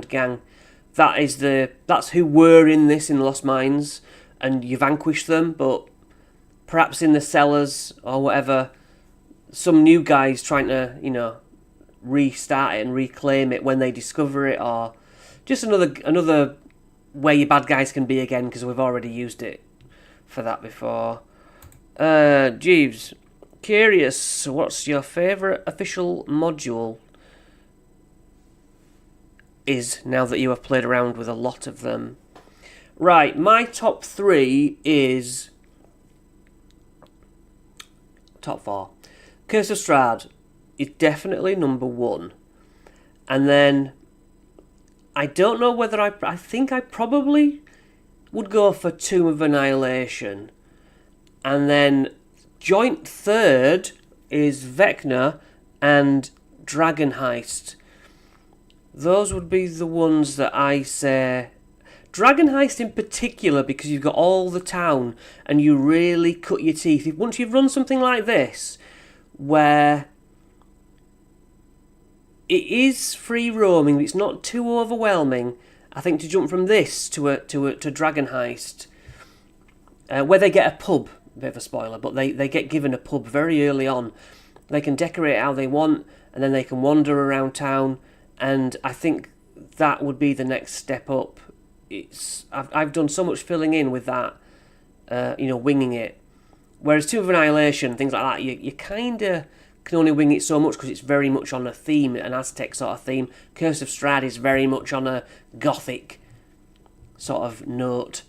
gang. That's who were in this in Lost Mines, and you vanquished them, but perhaps in the cellars or whatever, some new guys trying to, restart it and reclaim it when they discover it, or just another way your bad guys can be again, because we've already used it for that before. Jeeves, curious, what's your favourite official module is, now that you have played around with a lot of them? Right, my top 3 is... Top 4. Curse of Strahd is definitely number 1. And then, I don't know whether I think I probably would go for Tomb of Annihilation. And then joint third is Vecna and Dragon Heist. Those would be the ones that I say. Dragon Heist in particular, because you've got all the town and you really cut your teeth. Once you've run something like this, where it is free roaming, but it's not too overwhelming, I think to jump from this to Dragon Heist, where they get a pub, a bit of a spoiler, but they get given a pub very early on. They can decorate how they want, and then they can wander around town, and I think that would be the next step up. I've done so much filling in with that, winging it. Whereas Tomb of Annihilation, things like that, you kind of can only wing it so much because it's very much on a theme, an Aztec sort of theme. Curse of Strahd is very much on a gothic sort of note.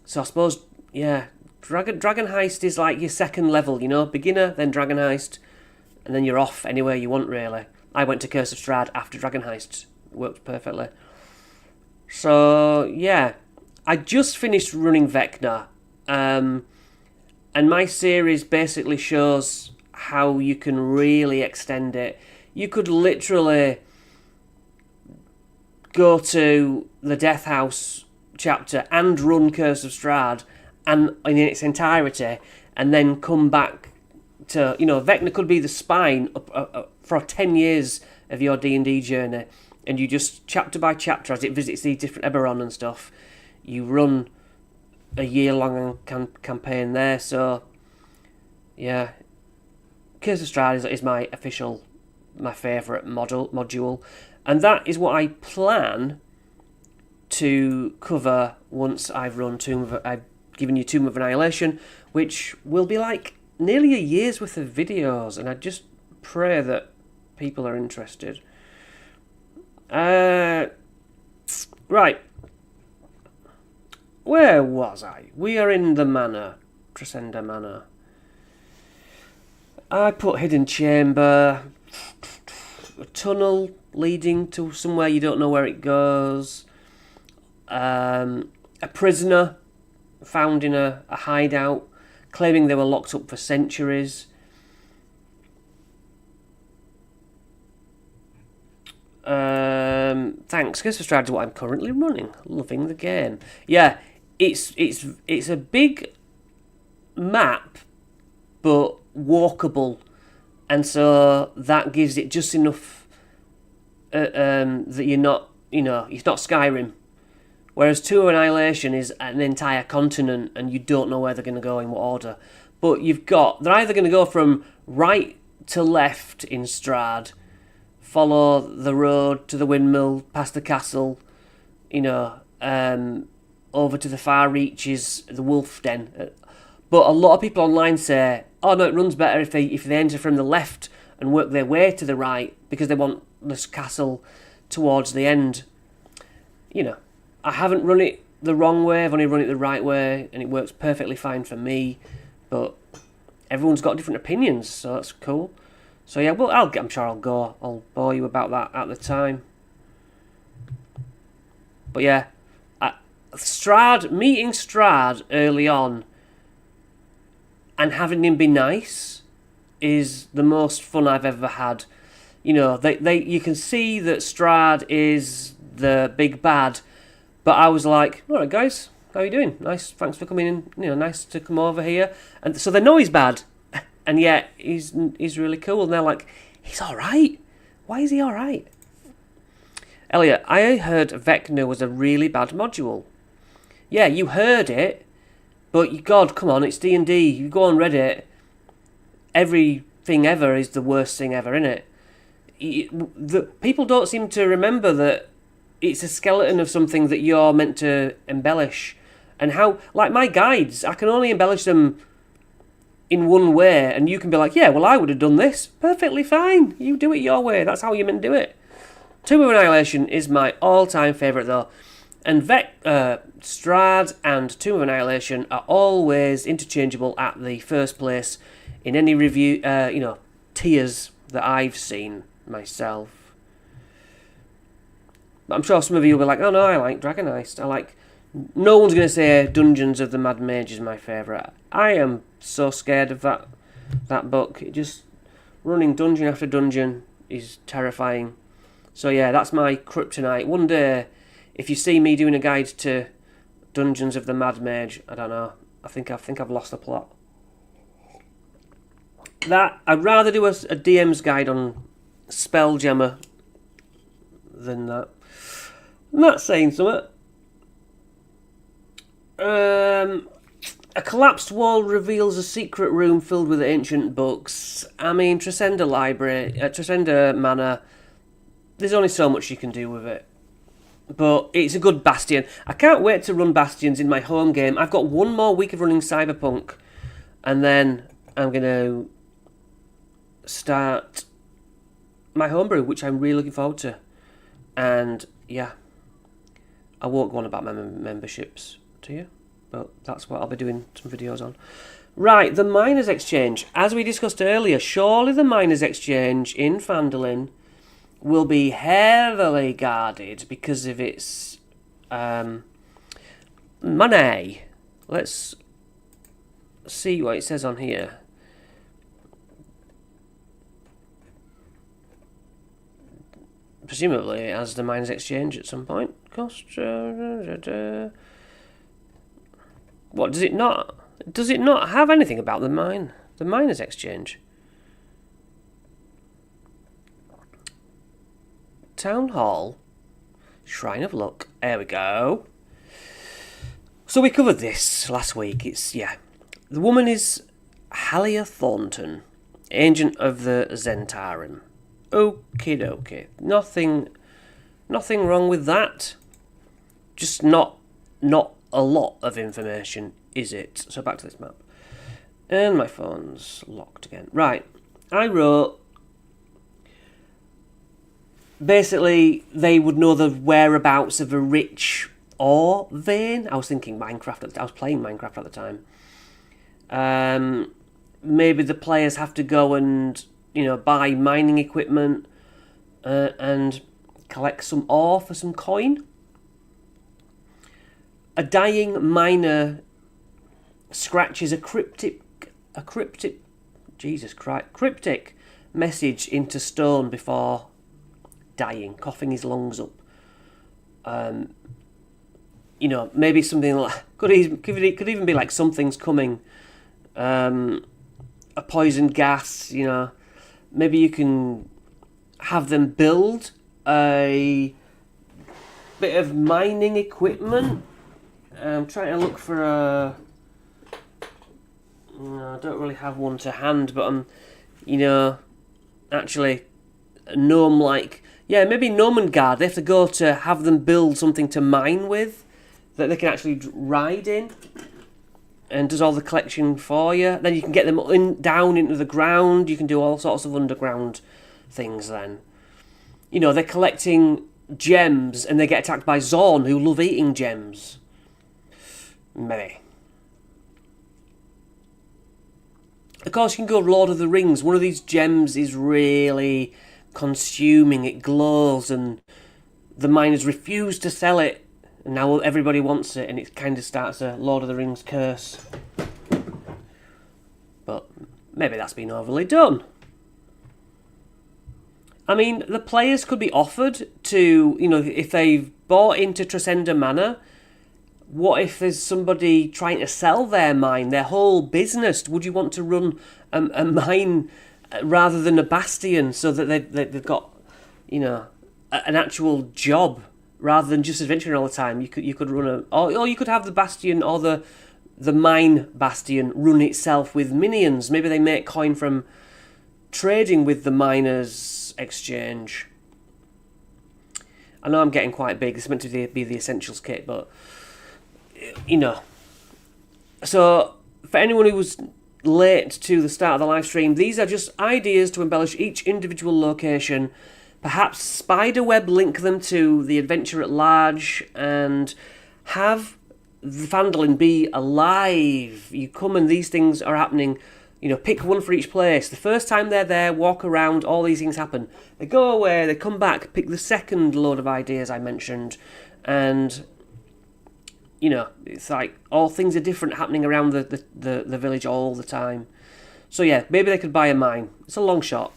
So I suppose, yeah, Dragon Heist is like your second level, beginner, then Dragon Heist, and then you're off anywhere you want, really. I went to Curse of Strahd after Dragon Heist. Worked perfectly. So, yeah, I just finished running Vecna, and my series basically shows how you can really extend it. You could literally go to the Death House chapter and run Curse of Strahd and in its entirety, and then come back to, Vecna could be the spine for 10 years of your D&D journey. And you just, chapter by chapter, as it visits these different Eberron and stuff, you run a year-long campaign there. So, yeah, Curse of Strahd is my favourite module. And that is what I plan to cover once I've run I've given you Tomb of Annihilation, which will be like nearly a year's worth of videos. And I just pray that people are interested. Right. Where was I? We are in the manor. Tresendar Manor. I put hidden chamber. A tunnel leading to somewhere you don't know where it goes. A prisoner found in a hideout, claiming they were locked up for centuries. Thanks. Curse of Strahd is what I'm currently running. Loving the game. Yeah, it's a big map, but walkable, and so that gives it just enough that you're not, it's not Skyrim. Whereas Tomb of Annihilation is an entire continent, and you don't know where they're going to go in what order. But they're either going to go from right to left in Strahd, follow the road to the windmill, past the castle, over to the far reaches, the wolf den. But a lot of people online say, oh no, it runs better if they enter from the left and work their way to the right, because they want this castle towards the end. I haven't run it the wrong way, I've only run it the right way, and it works perfectly fine for me. But everyone's got different opinions, so that's cool. So yeah, well, I'm sure I'll bore you about that at the time. But yeah, meeting Strahd early on and having him be nice is the most fun I've ever had. You can see that Strahd is the big bad, but I was like, all right guys, how are you doing? Nice, thanks for coming in. Nice to come over here. And so they know he's bad. And yet, he's really cool. And they're like, he's alright. Why is he alright? Elliot, I heard Vecna was a really bad module. Yeah, you heard it, but God, come on, it's D&D. You go on Reddit, everything ever is the worst thing ever, innit? People don't seem to remember that it's a skeleton of something that you're meant to embellish. And how, like my guides, I can only embellish them in one way, and you can be like, yeah, well, I would have done this. Perfectly fine. You do it your way. That's how you're meant to do it. Tomb of Annihilation is my all-time favourite, though. And Strahd and Tomb of Annihilation are always interchangeable at the first place in any review, tiers that I've seen myself. But I'm sure some of you will be like, oh no, I like Dragon Heist. No one's going to say Dungeons of the Mad Mage is my favourite. I am so scared of that book. Running dungeon after dungeon is terrifying. So yeah, that's my kryptonite. One day, if you see me doing a guide to Dungeons of the Mad Mage, I don't know. I think I've lost the plot. I'd rather do a DM's guide on Spelljammer than that. I'm not saying something. A collapsed wall reveals a secret room filled with ancient books. I mean, Tresendar Library, Tresendar Manor. There's only so much you can do with it. But it's a good bastion. I can't wait to run bastions in my home game. I've got one more week of running Cyberpunk. And then I'm going to start my homebrew, which I'm really looking forward to. And, yeah, I won't go on about my memberships to you. But that's what I'll be doing some videos on. Right, the Miners' Exchange. As we discussed earlier, surely the Miners' Exchange in Phandelin will be heavily guarded because of its money. Let's see what it says on here. Presumably it has the Miners' Exchange at some point. Cost. What does it not? Does it not have anything about the Miners' Exchange? Town Hall, Shrine of Luck. There we go. So we covered this last week. The woman is Halia Thornton, Agent of the Zentarim. Okie dokie. Nothing wrong with that. Just not a lot of information, is it? So back to this map. And my phone's locked again. Right. I wrote... Basically, they would know the whereabouts of a rich ore vein. I was thinking Minecraft. I was playing Minecraft at the time. Maybe the players have to go and, buy mining equipment and collect some ore for some coin. A dying miner scratches a cryptic message into stone before dying, coughing his lungs up. Maybe something like could even be like something's coming. A poison gas. Maybe you can have them build a bit of mining equipment. I'm trying to look for a... I don't really have one to hand, but I'm, actually, gnome-like... Yeah, maybe Gnomengarde. They have to go to have them build something to mine with that they can actually ride in and does all the collection for you. Then you can get them down into the ground. You can do all sorts of underground things then. They're collecting gems and they get attacked by Zorn, who love eating gems. Maybe. Of course, you can go Lord of the Rings. One of these gems is really consuming. It glows, and the miners refuse to sell it. And now everybody wants it, and it kind of starts a Lord of the Rings curse. But maybe that's been overly done. I mean, the players could be offered to, if they've bought into Tresendar Manor. What if there's somebody trying to sell their mine, their whole business? Would you want to run a mine rather than a bastion so that they've got, an actual job rather than just adventuring all the time? You could run or you could have the bastion or the mine bastion run itself with minions. Maybe they make coin from trading with the Miners' Exchange. I know I'm getting quite big. This is meant to be the Essentials kit, but... So, for anyone who was late to the start of the live stream, these are just ideas to embellish each individual location, perhaps spiderweb link them to the adventure at large, and have the Phandelin be alive. You come and these things are happening. Pick one for each place. The first time they're there, walk around, all these things happen. They go away, they come back, pick the second load of ideas I mentioned, and... it's like all things are different happening around the village all the time. So yeah, maybe they could buy a mine. It's a long shot.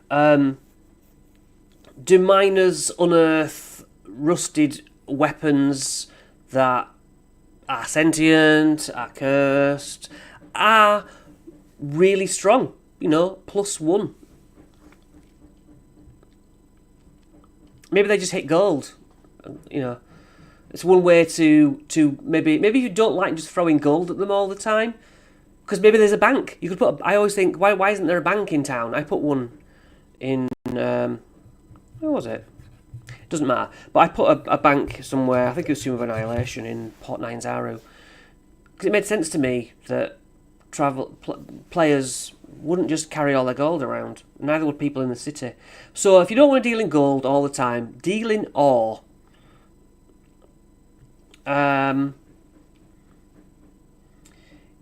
Do miners unearth rusted weapons that are sentient, are cursed, are really strong. You know, +1. Maybe they just hit gold. You know, it's one way to maybe you don't like just throwing gold at them all the time, because maybe there's a bank. You could put. I always think, why isn't there a bank in town? I put one in. Where was it? It doesn't matter. But I put a bank somewhere. I think it was Tomb of Annihilation in Port Ninezaru, because it made sense to me that players wouldn't just carry all their gold around. Neither would people in the city. So if you don't want to deal in gold all the time, deal in ore.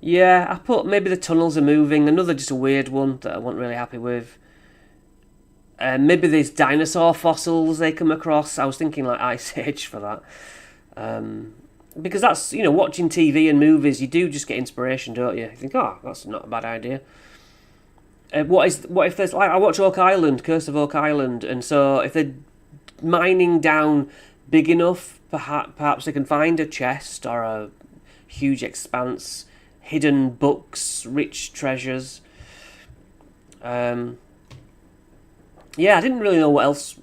Yeah, I put maybe the tunnels are moving. Another just a weird one that I wasn't really happy with. Maybe these dinosaur fossils they come across. I was thinking like Ice Age for that. Because that's, you know, watching TV and movies, you do just get inspiration, don't you? You think, oh, that's not a bad idea. What if there's, like, I watch Oak Island, Curse of Oak Island, and so if they're mining down big enough, perhaps they can find a chest or a huge expanse, hidden books, rich treasures. Yeah, I didn't really know what else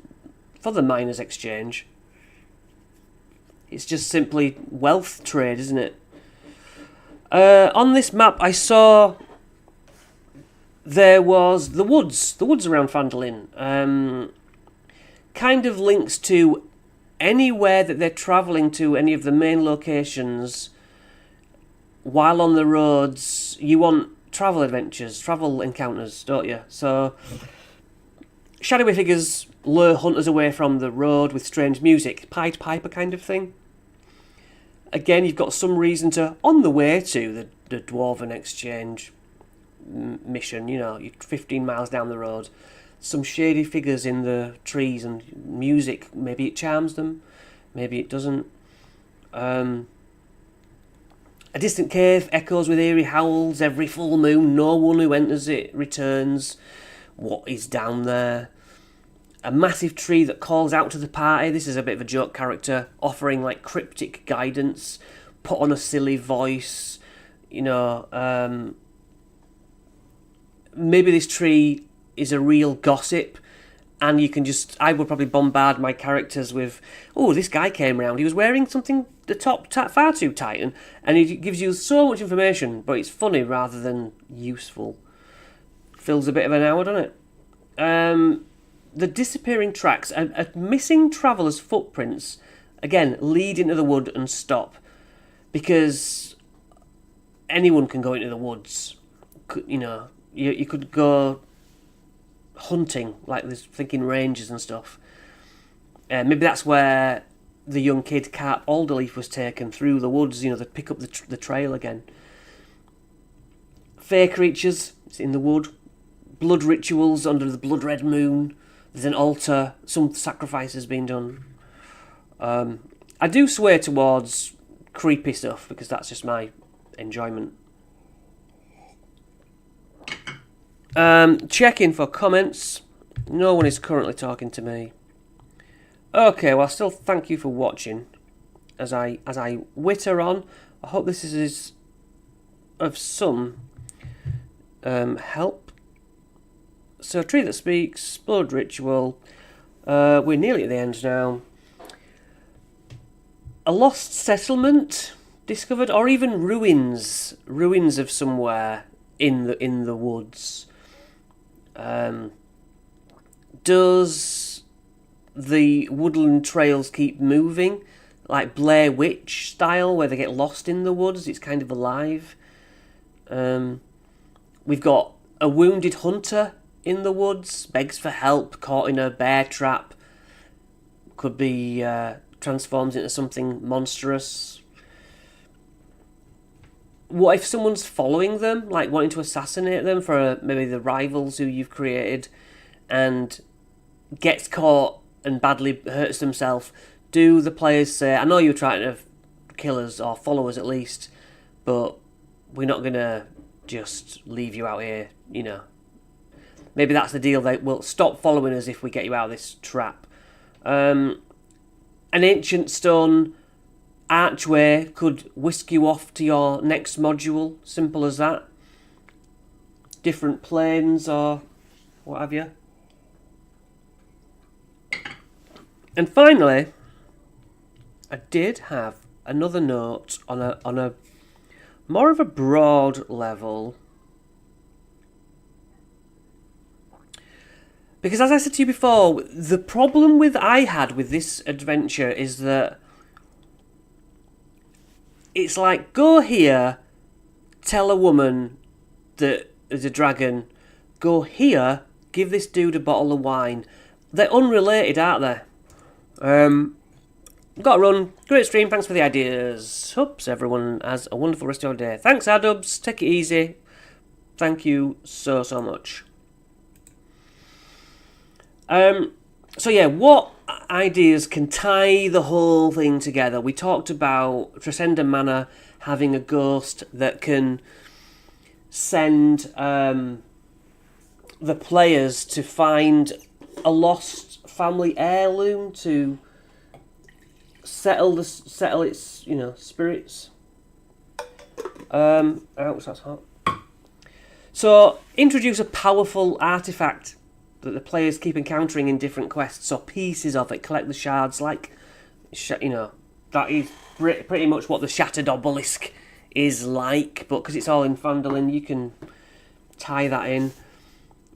for the miners' exchange. It's just simply wealth trade, isn't it? On this map, I saw there was the woods around Phandelin. Kind of links to anywhere that they're travelling to, any of the main locations. While on the roads, you want travel adventures, travel encounters, don't you? So, shadowy figures lure hunters away from the road with strange music, Pied Piper kind of thing. Again, you've got some reason to, on the way to the Dwarven Exchange mission, you know, you're 15 miles down the road, some shady figures in the trees and music, maybe it charms them, maybe it doesn't. A distant cave echoes with eerie howls every full moon, no one who enters it returns. What is down there? A massive tree that calls out to the party. This is a bit of a joke character, offering like cryptic guidance, put on a silly voice. You know, maybe this tree is a real gossip, and you can just, I would probably bombard my characters with, oh, this guy came round, he was wearing something the top far too tight, and it gives you so much information, but it's funny rather than useful. Fills a bit of an hour, doesn't it? The disappearing tracks, a missing traveller's footprints, again, lead into the wood and stop, because anyone can go into the woods. You know, you could go hunting, like there's thinking rangers and stuff. Maybe that's where the young kid Carp Alderleaf was taken, through the woods, you know, to pick up the trail again. Fae creatures, it's in the wood. Blood rituals under the blood red moon. There's an altar, some sacrifices being done. I do sway towards creepy stuff because that's just my enjoyment. Checking for comments. No one is currently talking to me. Okay, well, still thank you for watching as I witter on. I hope this is of some help. So, Tree That Speaks, Blood Ritual. We're nearly at the end now. A lost settlement discovered, or even ruins of somewhere in the woods. Does the woodland trails keep moving, like Blair Witch style, where they get lost in the woods? It's kind of alive. We've got a wounded hunter in the woods, begs for help, caught in a bear trap. Could be transforms into something monstrous. What if someone's following them, like wanting to assassinate them for maybe the rivals who you've created, and gets caught and badly hurts themselves? Do the players say, I know you're trying to kill us, or follow us at least, but we're not going to just leave you out here, you know? Maybe that's the deal. They will stop following us if we get you out of this trap. an ancient stone archway could whisk you off to your next module. Simple as that. Different planes or what have you. And finally, I did have another note on a more of a broad level. Because as I said to you before, the problem I had with this adventure is that it's like, go here, tell a woman that there's a dragon, go here, give this dude a bottle of wine. They're unrelated, aren't they? Got to run. Great stream, thanks for the ideas. Hopes everyone has a wonderful rest of your day. Thanks, Adubs. Take it easy. Thank you so much. So yeah, what ideas can tie the whole thing together? We talked about Tresendar Manor having a ghost that can send the players to find a lost family heirloom to settle its spirits. Ouch, that's hot. So introduce a powerful artifact that the players keep encountering in different quests, or pieces of it. Collect the shards, like, that is pretty much what the Shattered Obelisk is like, but because it's all in Phandelin, you can tie that in.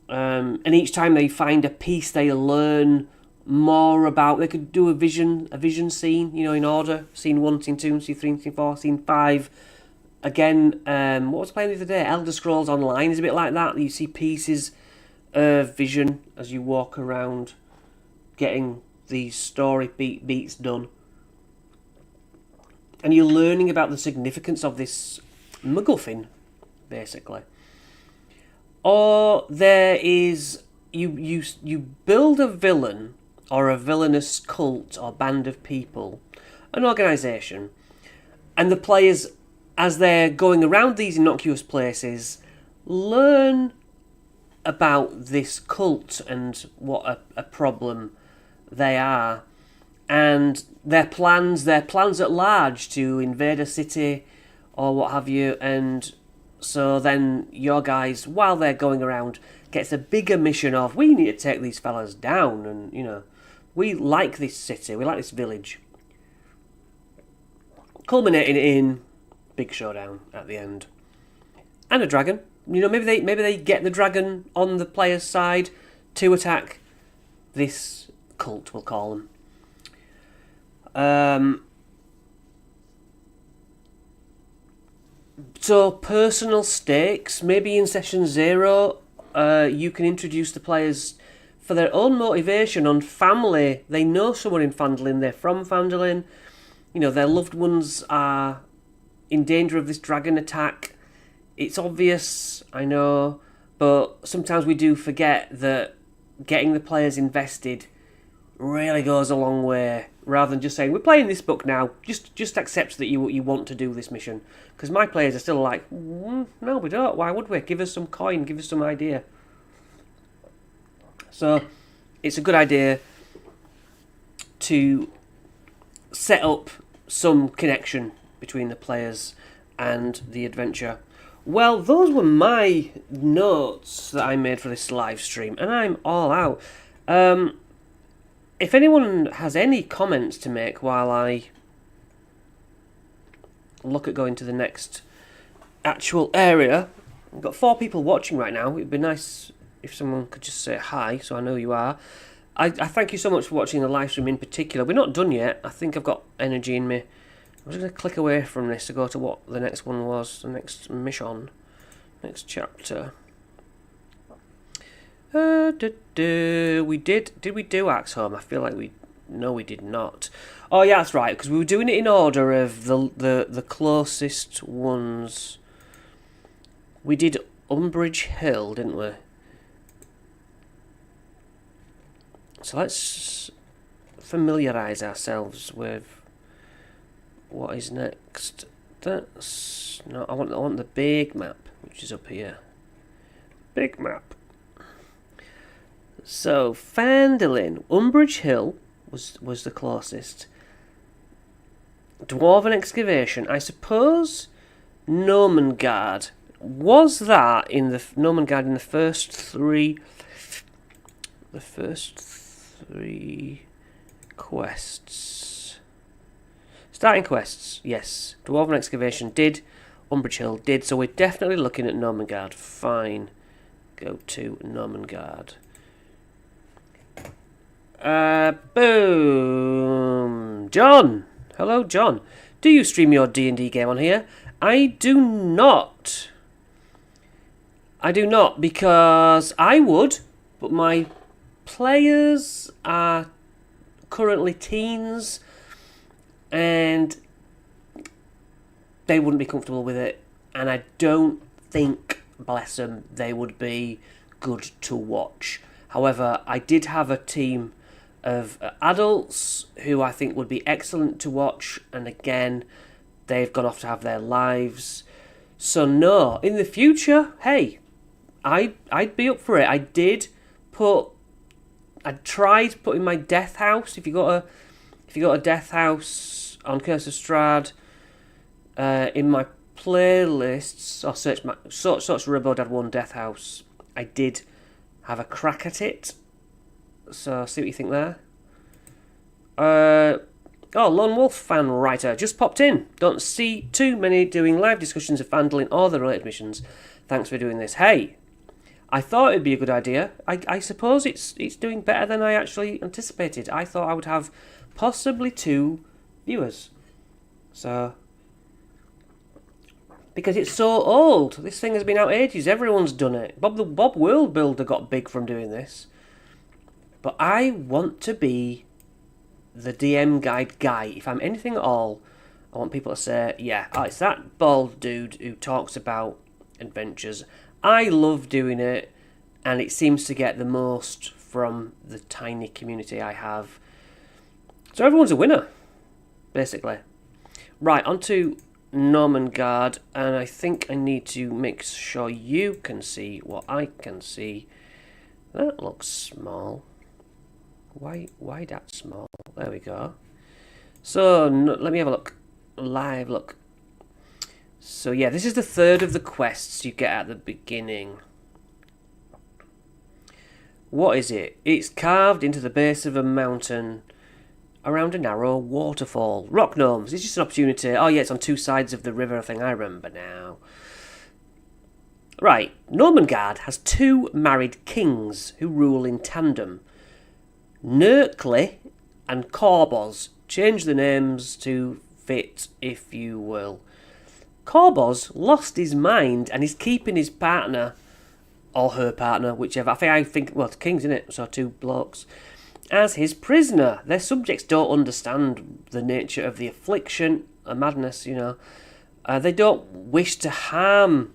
And each time they find a piece, they learn more about. They could do a vision scene, in order. Scene 1, scene 2, scene 3, scene 4, scene 5. Again, what was I playing the other day? Elder Scrolls Online is a bit like that. You see pieces vision as you walk around getting these story beats done, and you're learning about the significance of this MacGuffin, basically. Or there is you build a villain or a villainous cult or band of people, an organisation, and the players, as they're going around these innocuous places, learn about this cult and what a problem they are, and their plans at large to invade a city or what have you. And so then your guys, while they're going around, gets a bigger mission of, we need to take these fellas down, and we like this city, we like this village, culminating in big showdown at the end and a dragon. Maybe they get the dragon on the player's side to attack this cult, we'll call them. So personal stakes. Maybe in session 0, you can introduce the players for their own motivation on family. They know someone in Phandelin. They're from Phandelin. Their loved ones are in danger of this dragon attack. It's obvious, I know, but sometimes we do forget that getting the players invested really goes a long way, rather than just saying, we're playing this book now, just accept that you want to do this mission. Because my players are still like, no, we don't, why would we? Give us some coin, give us some idea. So, it's a good idea to set up some connection between the players and the adventure. Well, those were my notes that I made for this live stream, and I'm all out. If anyone has any comments to make while I look at going to the next actual area. I've got 4 people watching right now. It'd be nice if someone could just say hi, so I know you are. I thank you so much for watching the live stream in particular. We're not done yet. I think I've got energy in me. I'm just going to click away from this to go to what the next one was, the next mission, next chapter. Did we do Axe Home? I feel like we did not. Oh yeah, that's right, because we were doing it in order of the closest ones. We did Umbridge Hill, didn't we? So let's familiarise ourselves with what is next. That's no. I want the big map, which is up here. Big map. So Phandelin, Umbridge Hill was the closest. Dwarven excavation. I suppose Gnomengarde. Was that in the Gnomengarde in the first three? The first three quests. Starting quests, yes. Dwarven excavation did. Umbrage Hill did. So we're definitely looking at Gnomengarde. Fine. Go to Gnomengarde. Boom. John. Hello, John. Do you stream your D&D game on here? I do not. I do not, because I would, but my players are currently teens and they wouldn't be comfortable with it, and I don't think, bless them, they would be good to watch. However, I did have a team of adults who I think would be excellent to watch, and again, they've gone off to have their lives. So no, in the future, hey, I'd be up for it. I tried putting my death house. If you got a death house on Curse of Strahd, in my playlists, or search Robo Dad 1 death house, I did have a crack at it. So see what you think there. Oh, Lone Wolf fan writer just popped in. Don't see too many doing live discussions of Phandelin or the related missions. Thanks for doing this. Hey, I thought it'd be a good idea. I suppose it's doing better than I actually anticipated. I thought I would have possibly 2 viewers. So, because it's so old. This thing has been out ages. Everyone's done it. Bob World Builder got big from doing this. But I want to be the DMGuide guy. If I'm anything at all, I want people to say, yeah, oh, it's that bald dude who talks about adventures. I love doing it, and it seems to get the most from the tiny community I have. So everyone's a winner, basically. Right, on to Gnomengarde, and I think I need to make sure you can see what I can see. That looks small. Why that small? There we go. So, let me have a look. Live look. So yeah, this is the third of the quests you get at the beginning. What is it? It's carved into the base of a mountain around a narrow waterfall. Rock gnomes. It's just an opportunity. Oh yeah, it's on 2 sides of the river thing. I remember now. Right, Gnomengarde has 2 married kings who rule in tandem. Nerkli and Corboz. Change the names to fit, if you will. Corboz lost his mind and is keeping his partner, or her partner, whichever. I think well, it's kings, isn't it? So 2 blokes, as his prisoner. Their subjects don't understand the nature of the affliction, a madness, you know. They don't wish to harm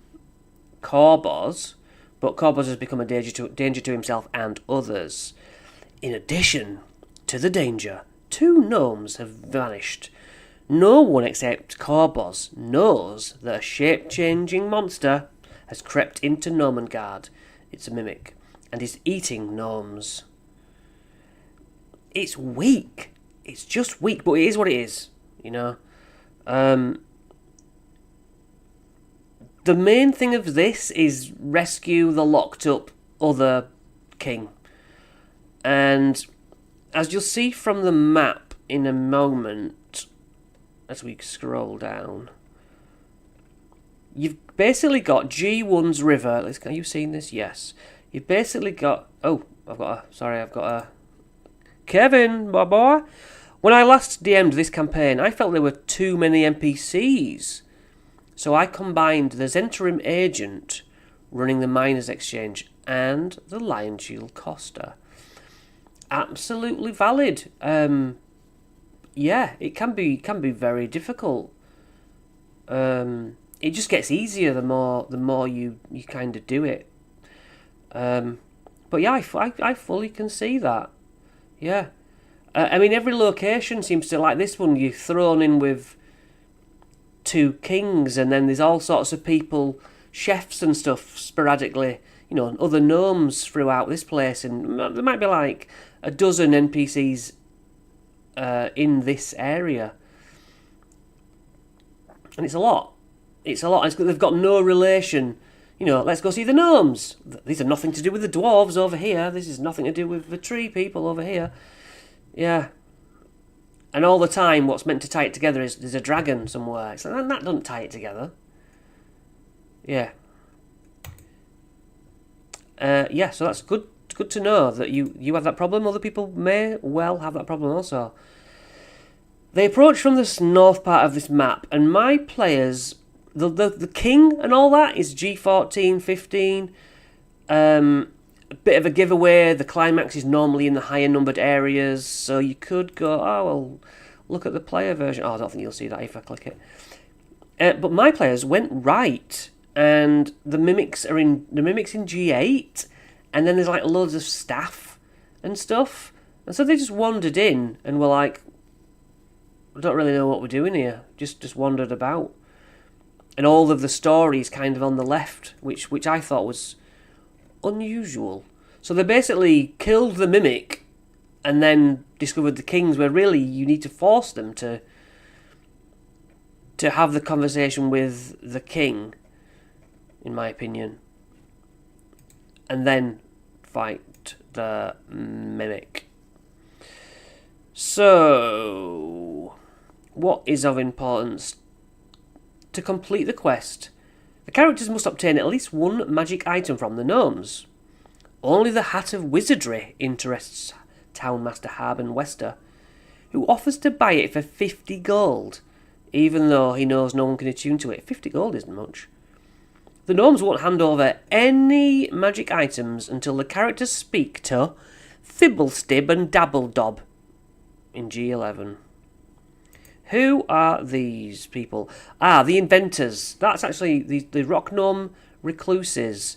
Corboz, but Corboz has become a danger to himself and others. In addition to the danger, 2 gnomes have vanished. No one except Corboz knows that a shape-changing monster has crept into Gnomengarde. It's a mimic, and is eating gnomes. It's weak. It's just weak, but it is what it is, you know. The main thing of this is rescue the locked-up other king. And as you'll see from the map in a moment, as we scroll down, you've basically got G1's river. Are you seeing this? Yes. You've basically got... Oh, I've got a... Kevin, my boy. When I last DM'd this campaign, I felt there were too many NPCs. So I combined the Zentarim agent running the Miners' Exchange and the Lionshield Coster. Absolutely valid. Yeah, it can be very difficult. It just gets easier the more you kind of do it. But yeah, I fully can see that. Yeah, I mean every location seems to, like this one, you're thrown in with 2 kings, and then there's all sorts of people, chefs and stuff sporadically, you know, and other gnomes throughout this place, and there might be like a dozen NPCs in this area. And it's a lot. It's a lot. They've got no relation. You know, let's go see the gnomes. These are nothing to do with the dwarves over here. This is nothing to do with the tree people over here. Yeah. And all the time, what's meant to tie it together is there's a dragon somewhere. It's like, that doesn't tie it together. Yeah. Yeah, so that's good to know that you have that problem. Other people may well have that problem also. They approach from this north part of this map, and my players, the king and all that is G14, 15. A bit of a giveaway. The climax is normally in the higher numbered areas, so you could go, oh, well, look at the player version. Oh, I don't think you'll see that if I click it. But my players went right, and the mimics in G8, and then there's like loads of staff and stuff, and so they just wandered in and were like, I don't really know what we're doing here. Just wandered about. And all of the stories kind of on the left, which I thought was unusual. So they basically killed the mimic and then discovered the kings, where really you need to force them to have the conversation with the king, in my opinion. And then fight the mimic. So, what is of importance? To complete the quest, the characters must obtain at least one magic item from the gnomes. Only the Hat of Wizardry interests Townmaster Harben Wester, who offers to buy it for 50 gold, even though he knows no one can attune to it. 50 gold isn't much. The gnomes won't hand over any magic items until the characters speak to Thibblestib and Dabbledob in G11. Who are these people? Ah, the inventors. That's actually the rock gnome recluses.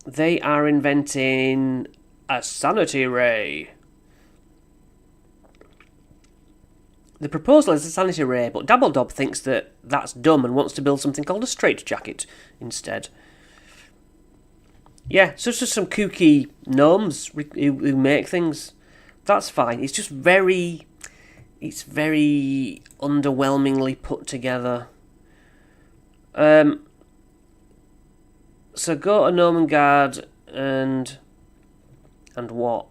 They are inventing a sanity ray. The proposal is a sanity ray, but Dabbledob thinks that that's dumb and wants to build something called a straitjacket instead. Yeah, so it's just some kooky gnomes who make things. That's fine. It's just very underwhelmingly put together. So go to Gnomengarde and what?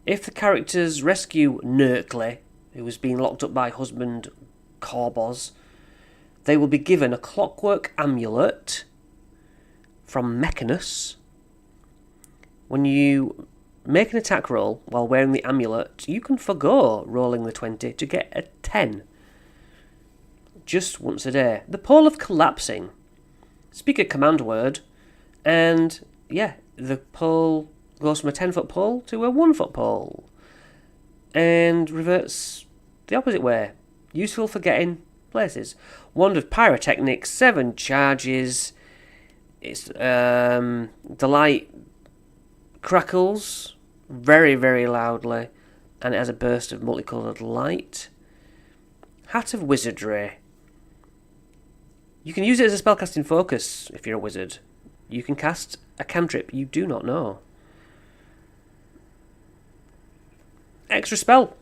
If the characters rescue Nerkley, who was being locked up by husband Corboz, they will be given a clockwork amulet from Mechanus. When you make an attack roll while wearing the amulet, you can forgo rolling the 20 to get a 10. Just once a day. The Pole of Collapsing. Speak a command word, and yeah, the pole goes from a 10-foot pole to a 1-foot pole. And reverts the opposite way. Useful for getting places. Wand of Pyrotechnics, 7 charges. It's the light crackles very, very loudly, and it has a burst of multicoloured light. Hat of Wizardry. You can use it as a spellcasting focus if you're a wizard. You can cast a cantrip you do not know. Extra spell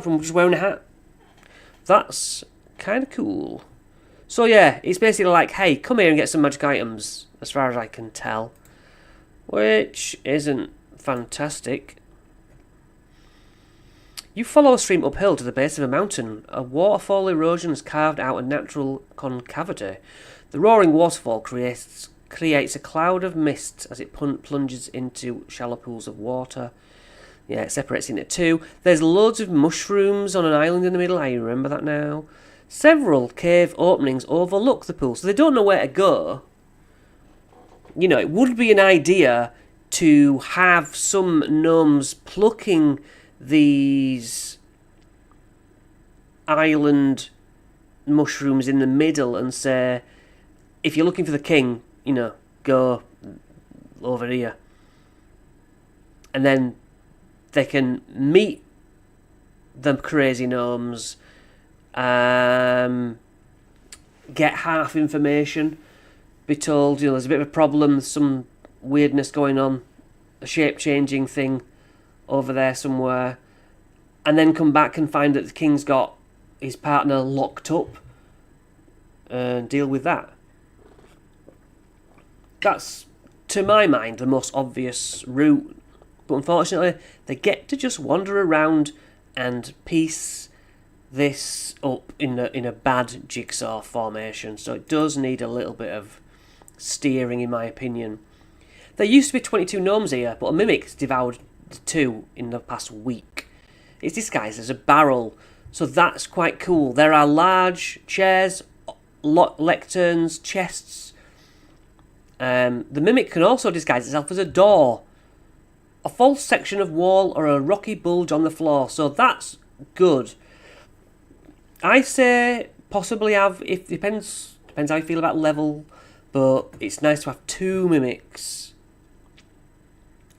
from just wearing a hat. That's kind of cool. So yeah, it's basically like, hey, come here and get some magic items, as far as I can tell. Which isn't fantastic. You follow a stream uphill to the base of a mountain. A waterfall erosion has carved out a natural concavity. The roaring waterfall creates a cloud of mist as it plunges into shallow pools of water. Yeah, it separates into 2. There's loads of mushrooms on an island in the middle. I remember that now. Several cave openings overlook the pool, so they don't know where to go. You know, it would be an idea to have some gnomes plucking these island mushrooms in the middle and say, if you're looking for the king, you know, go over here. And then they can meet the crazy gnomes, get half information, be told, you know, there's a bit of a problem, some weirdness going on, a shape-changing thing over there somewhere, and then come back and find that the king's got his partner locked up and deal with that. That's, to my mind, the most obvious route. But unfortunately, they get to just wander around and piece this up in a bad jigsaw formation. So it does need a little bit of steering, in my opinion. There used to be 22 gnomes here, but a mimic's devoured 2 in the past week. It's disguised as a barrel, so that's quite cool. There are large chairs, lecterns, chests. The mimic can also disguise itself as a door, a false section of wall, or a rocky bulge on the floor, so that's good. I say possibly have, if depends how you feel about level, but it's nice to have 2 mimics,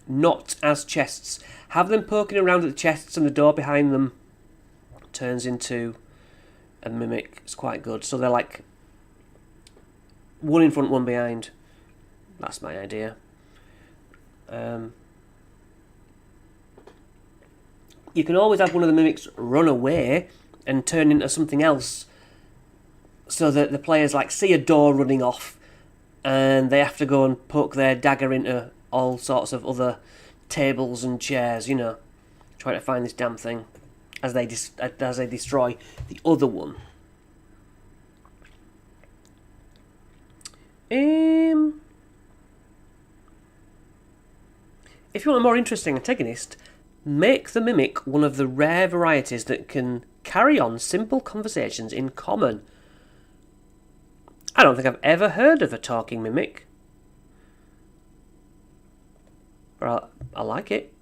not as chests. Have them poking around at the chests and the door behind them turns into a mimic. It's quite good. So they're like one in front, one behind. That's my idea. You can always have one of the mimics run away and turn into something else, so that the players like see a door running off and they have to go and poke their dagger into all sorts of other tables and chairs, you know, trying to find this damn thing as they destroy the other one. If you want a more interesting antagonist, make the mimic one of the rare varieties that can carry on simple conversations in common. I don't think I've ever heard of a talking mimic, but I like it.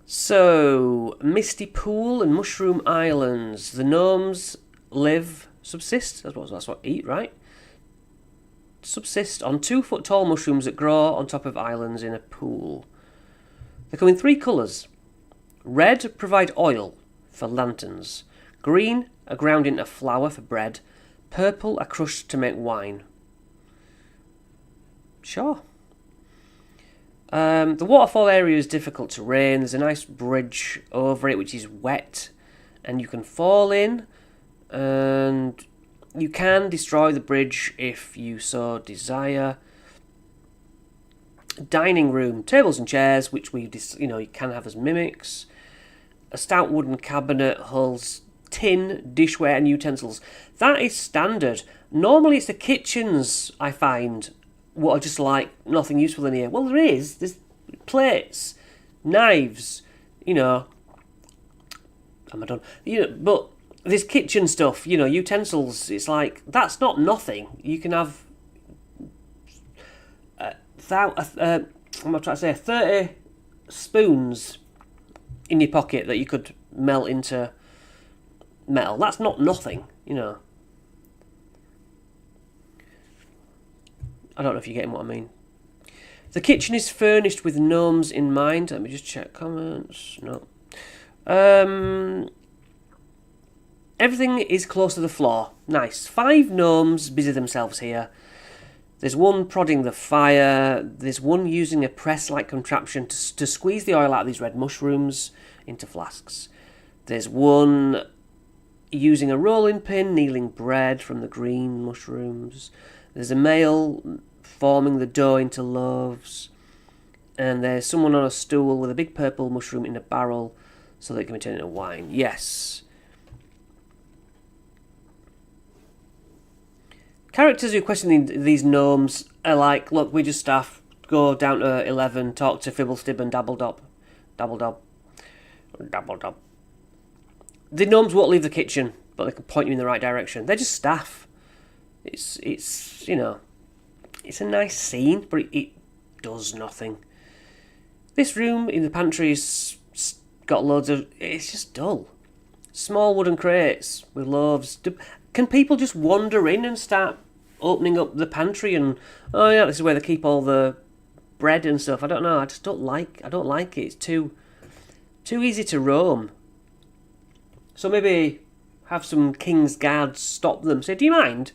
So, Misty Pool and Mushroom Islands. The gnomes subsist, that's what eat, right? Subsist on 2-foot-tall mushrooms that grow on top of islands in a pool. They come in 3 colours. Red provide oil for lanterns. Green are ground into flour for bread. Purple are crushed to make wine. Sure. The waterfall area is difficult terrain. There's a nice bridge over it which is wet, and you can fall in, and you can destroy the bridge if you so desire. Dining room, tables and chairs, which you can have as mimics. A stout wooden cabinet holds tin, dishware and utensils. That is standard. Normally it's the kitchens I find what are just like nothing useful in here. Well, there's plates, knives, am I done? But this kitchen stuff, utensils, it's like, that's not nothing. You can have 30 spoons in your pocket that you could melt into metal. That's not nothing, I don't know if you're getting what I mean. The kitchen is furnished with gnomes in mind. Let me just check comments. No. Everything is close to the floor. Nice. 5 gnomes busy themselves here. There's one prodding the fire. There's one using a press-like contraption to squeeze the oil out of these red mushrooms into flasks. There's one using a rolling pin, kneading bread from the green mushrooms. There's a male forming the dough into loaves. And there's someone on a stool with a big purple mushroom in a barrel so that it can be turned into wine. Yes. Characters who question these gnomes are like, look, we're just staff. Go down to 11, talk to Fibblestib and Dabbledob. Dabbledob. The gnomes won't leave the kitchen, but they can point you in the right direction. They're just staff. It's it's a nice scene, but it does nothing. This room in the pantry's got loads of... It's just dull. Small wooden crates with loaves. Can people just wander in and start opening up the pantry and... Oh yeah, this is where they keep all the bread and stuff. I don't know. I don't like it. It's too easy to roam. So maybe have some King's Guards stop them. Say, do you mind?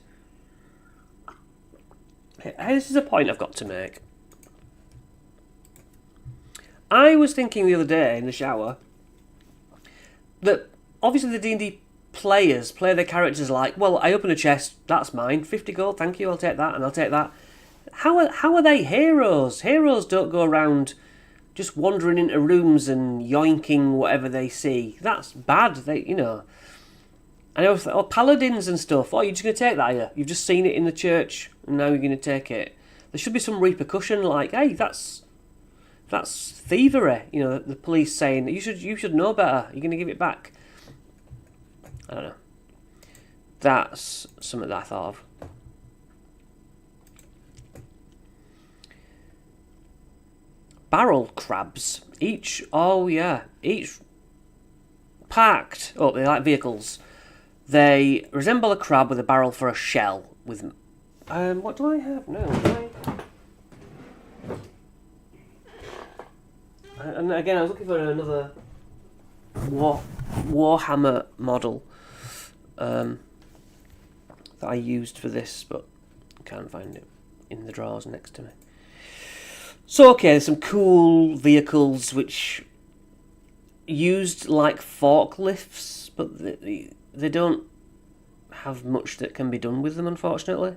This is a point I've got to make. I was thinking the other day in the shower that obviously the D&D players play their characters like, well, I open a chest, that's mine, 50 gold, thank you, I'll take that, and I'll take that. How are they heroes? Heroes don't go around just wandering into rooms and yoinking whatever they see. That's bad. I always thought, paladins and stuff. Oh, you're just going to take that here? You've just seen it in the church, and now you're going to take it. There should be some repercussion, like, hey, that's thievery. The police saying you should know better. You're going to give it back. I don't know. That's something that I thought of. Barrel crabs. Each parked. Oh, they like vehicles. They resemble a crab with a barrel for a shell. With what do I have? No. And again, I was looking for another Warhammer model that I used for this, but can't find it in the drawers next to me. So, okay, there's some cool vehicles which used like forklifts, but they don't have much that can be done with them, unfortunately.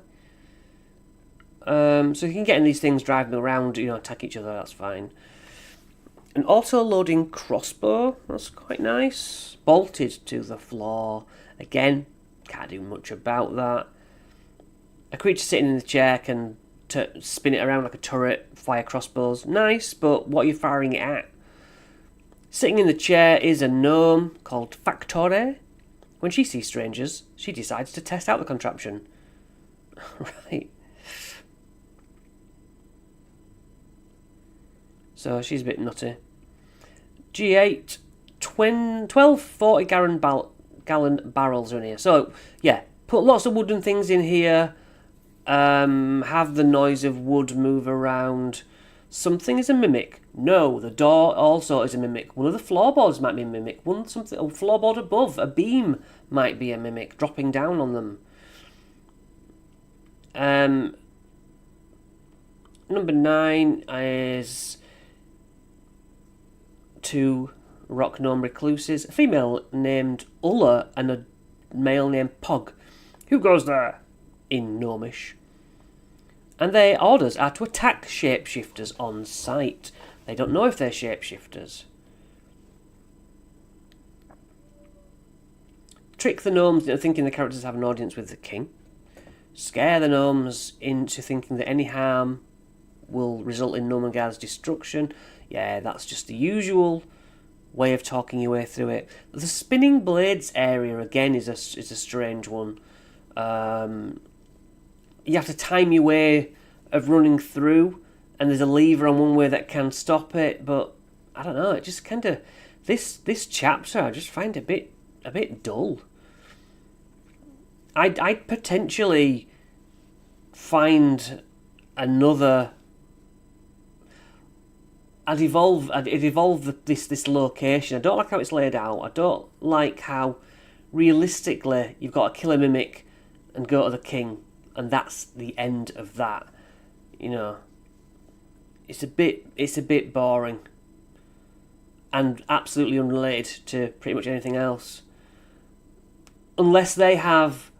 So you can get in these things, drive them around, attack each other, that's fine. An auto-loading crossbow, that's quite nice. Bolted to the floor. Again, can't do much about that. A creature sitting in the chair can spin it around like a turret, fire crossbows. Nice, but what are you firing it at? Sitting in the chair is a gnome called Factore. When she sees strangers, she decides to test out the contraption. Right. So she's a bit nutty. G8, 12 40-gallon barrels are in here. So, yeah, put lots of wooden things in here. Have the noise of wood move around. Something is a mimic. No, the door also is a mimic. One of the floorboards might be a mimic. A floorboard above, a beam might be a mimic, dropping down on them. Number 9 is 2 rock gnome recluses, a female named Ulla and a male named Pog. Who goes there? In Gnomish. And their orders are to attack shapeshifters on sight. They don't know if they're shapeshifters. Trick the gnomes into thinking the characters have an audience with the king. Scare the gnomes into thinking that any harm will result in Gnomengarde's destruction. Yeah, that's just the usual way of talking your way through it. The spinning blades area, again, is a strange one. You have to time your way of running through, and there's a lever on one way that can stop it, but I don't know, it just kind of... This chapter, I just find a bit dull. I'd potentially find another... I'd evolve this location. I don't like how it's laid out. I don't like how realistically you've got to kill a mimic and go to the king, and that's the end of that. It's a bit boring and absolutely unrelated to pretty much anything else. Unless they have,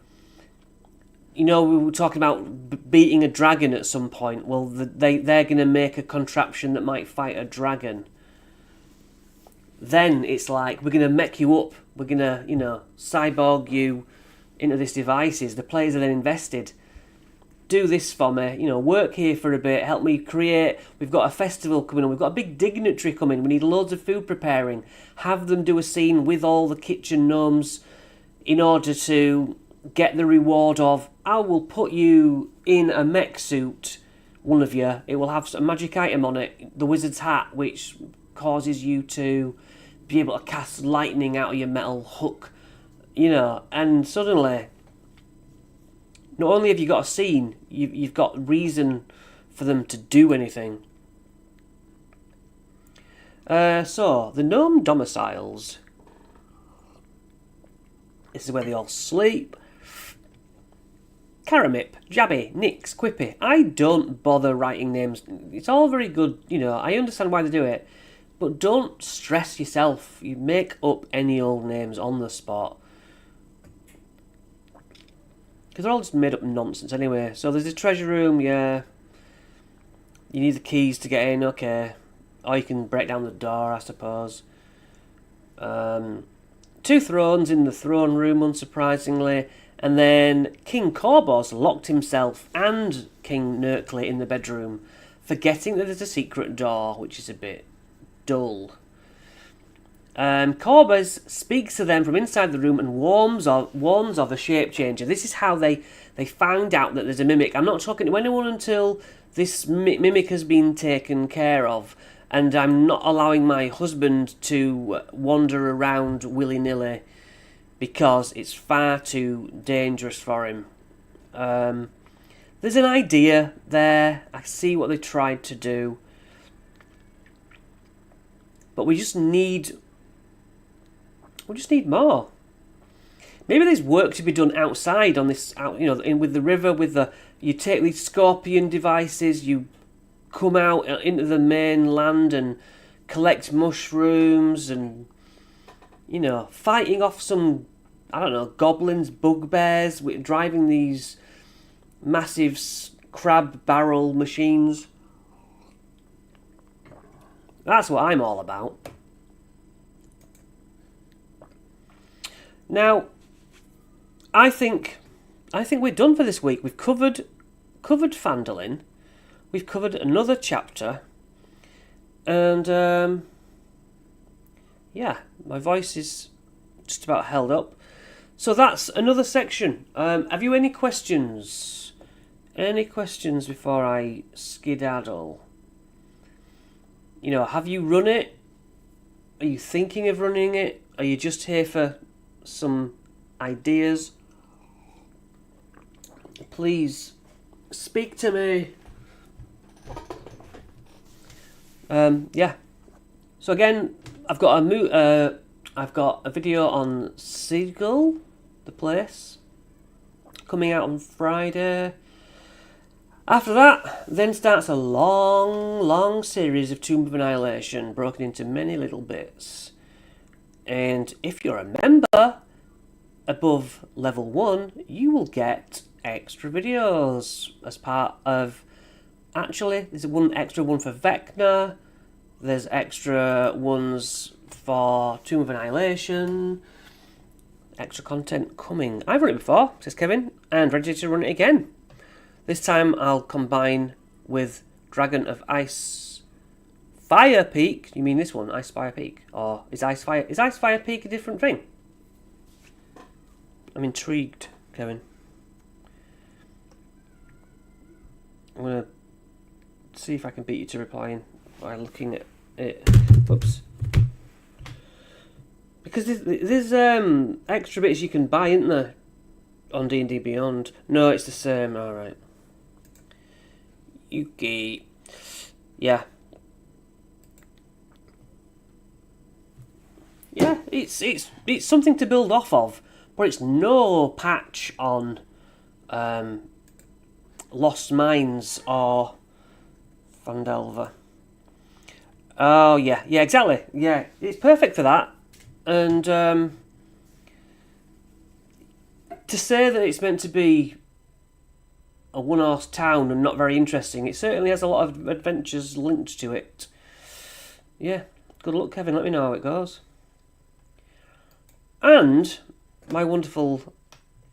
we were talking about beating a dragon at some point. Well, they're going to make a contraption that might fight a dragon. Then it's like, we're going to mech you up. We're going to, cyborg you into these devices. The players are then invested. Do this for me. Work here for a bit. Help me create. We've got a festival coming on. We've got a big dignitary coming. We need loads of food preparing. Have them do a scene with all the kitchen gnomes in order to get the reward of, I will put you in a mech suit, one of you. It will have a magic item on it, the wizard's hat, which causes you to be able to cast lightning out of your metal hook. And suddenly, not only have you got a scene, you've got reason for them to do anything. So, the gnome domiciles. This is where they all sleep. Karamip, Jabby, Nix, Quippy. I don't bother writing names. It's all very good, I understand why they do it. But don't stress yourself. You make up any old names on the spot. Because they're all just made up nonsense anyway. So there's a treasure room, yeah. You need the keys to get in, okay. Or you can break down the door, I suppose. 2 thrones in the throne room, unsurprisingly. And then King Korbos locked himself and King Nerkli in the bedroom, forgetting that there's a secret door, which is a bit dull. Korbos speaks to them from inside the room and warns of the shape changer. This is how they found out that there's a mimic. I'm not talking to anyone until this mimic has been taken care of, and I'm not allowing my husband to wander around willy-nilly because it's far too dangerous for him. There's an idea there. I see what they tried to do, but we just need more. Maybe there's work to be done outside on this, with the river. You take these scorpion devices, you come out into the mainland and collect mushrooms, and fighting off some, I don't know, goblins, bugbears, driving these massive crab barrel machines. That's what I'm all about. Now, I think we're done for this week. We've covered Phandelin. We've covered another chapter, and yeah, my voice is just about held up. So that's another section. Have you any questions? Any questions before I skedaddle? Have you run it? Are you thinking of running it? Are you just here for some ideas? Please speak to me. Yeah. So again, I've got a video on Seagull, the place, coming out on Friday. After that, then starts a long series of Tomb of Annihilation, broken into many little bits. And if you're a member above level 1, you will get extra videos as part of... Actually, there's one extra one for Vecna. There's extra ones for Tomb of Annihilation. Extra content coming. I've run it before, says Kevin, and ready to run it again. This time I'll combine with Dragon of Icespire Peak. You mean this one, Icespire Peak? Or is Icespire Peak a different thing? I'm intrigued, Kevin. I'm going to see if I can beat you to replying by looking at it. Whoops. Because there's extra bits you can buy, isn't there, on D&D Beyond? No, it's the same. All right. Yuki. Yeah. Yeah, it's something to build off of, but it's no patch on Lost Mines or Phandelver. Oh yeah, exactly. Yeah, it's perfect for that. And to say that it's meant to be a one-horse town and not very interesting, it certainly has a lot of adventures linked to it. Yeah, good luck, Kevin. Let me know how it goes. And my wonderful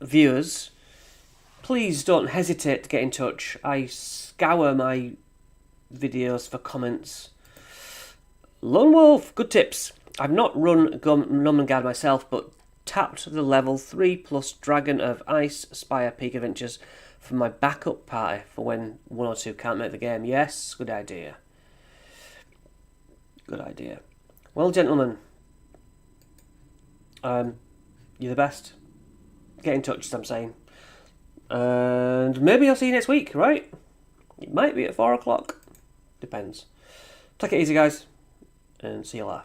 viewers, please don't hesitate to get in touch. I scour my videos for comments. Lone Wolf, good tips. I've not run Gnomengarde myself, but tapped the level 3+ Dragon of Icespire Peak Adventures for my backup party for when one or two can't make the game. Yes, good idea. Good idea. Well, gentlemen, you're the best. Get in touch, as I'm saying. And maybe I'll see you next week, right? It might be at 4 o'clock. Depends. Take it easy, guys, and see you later.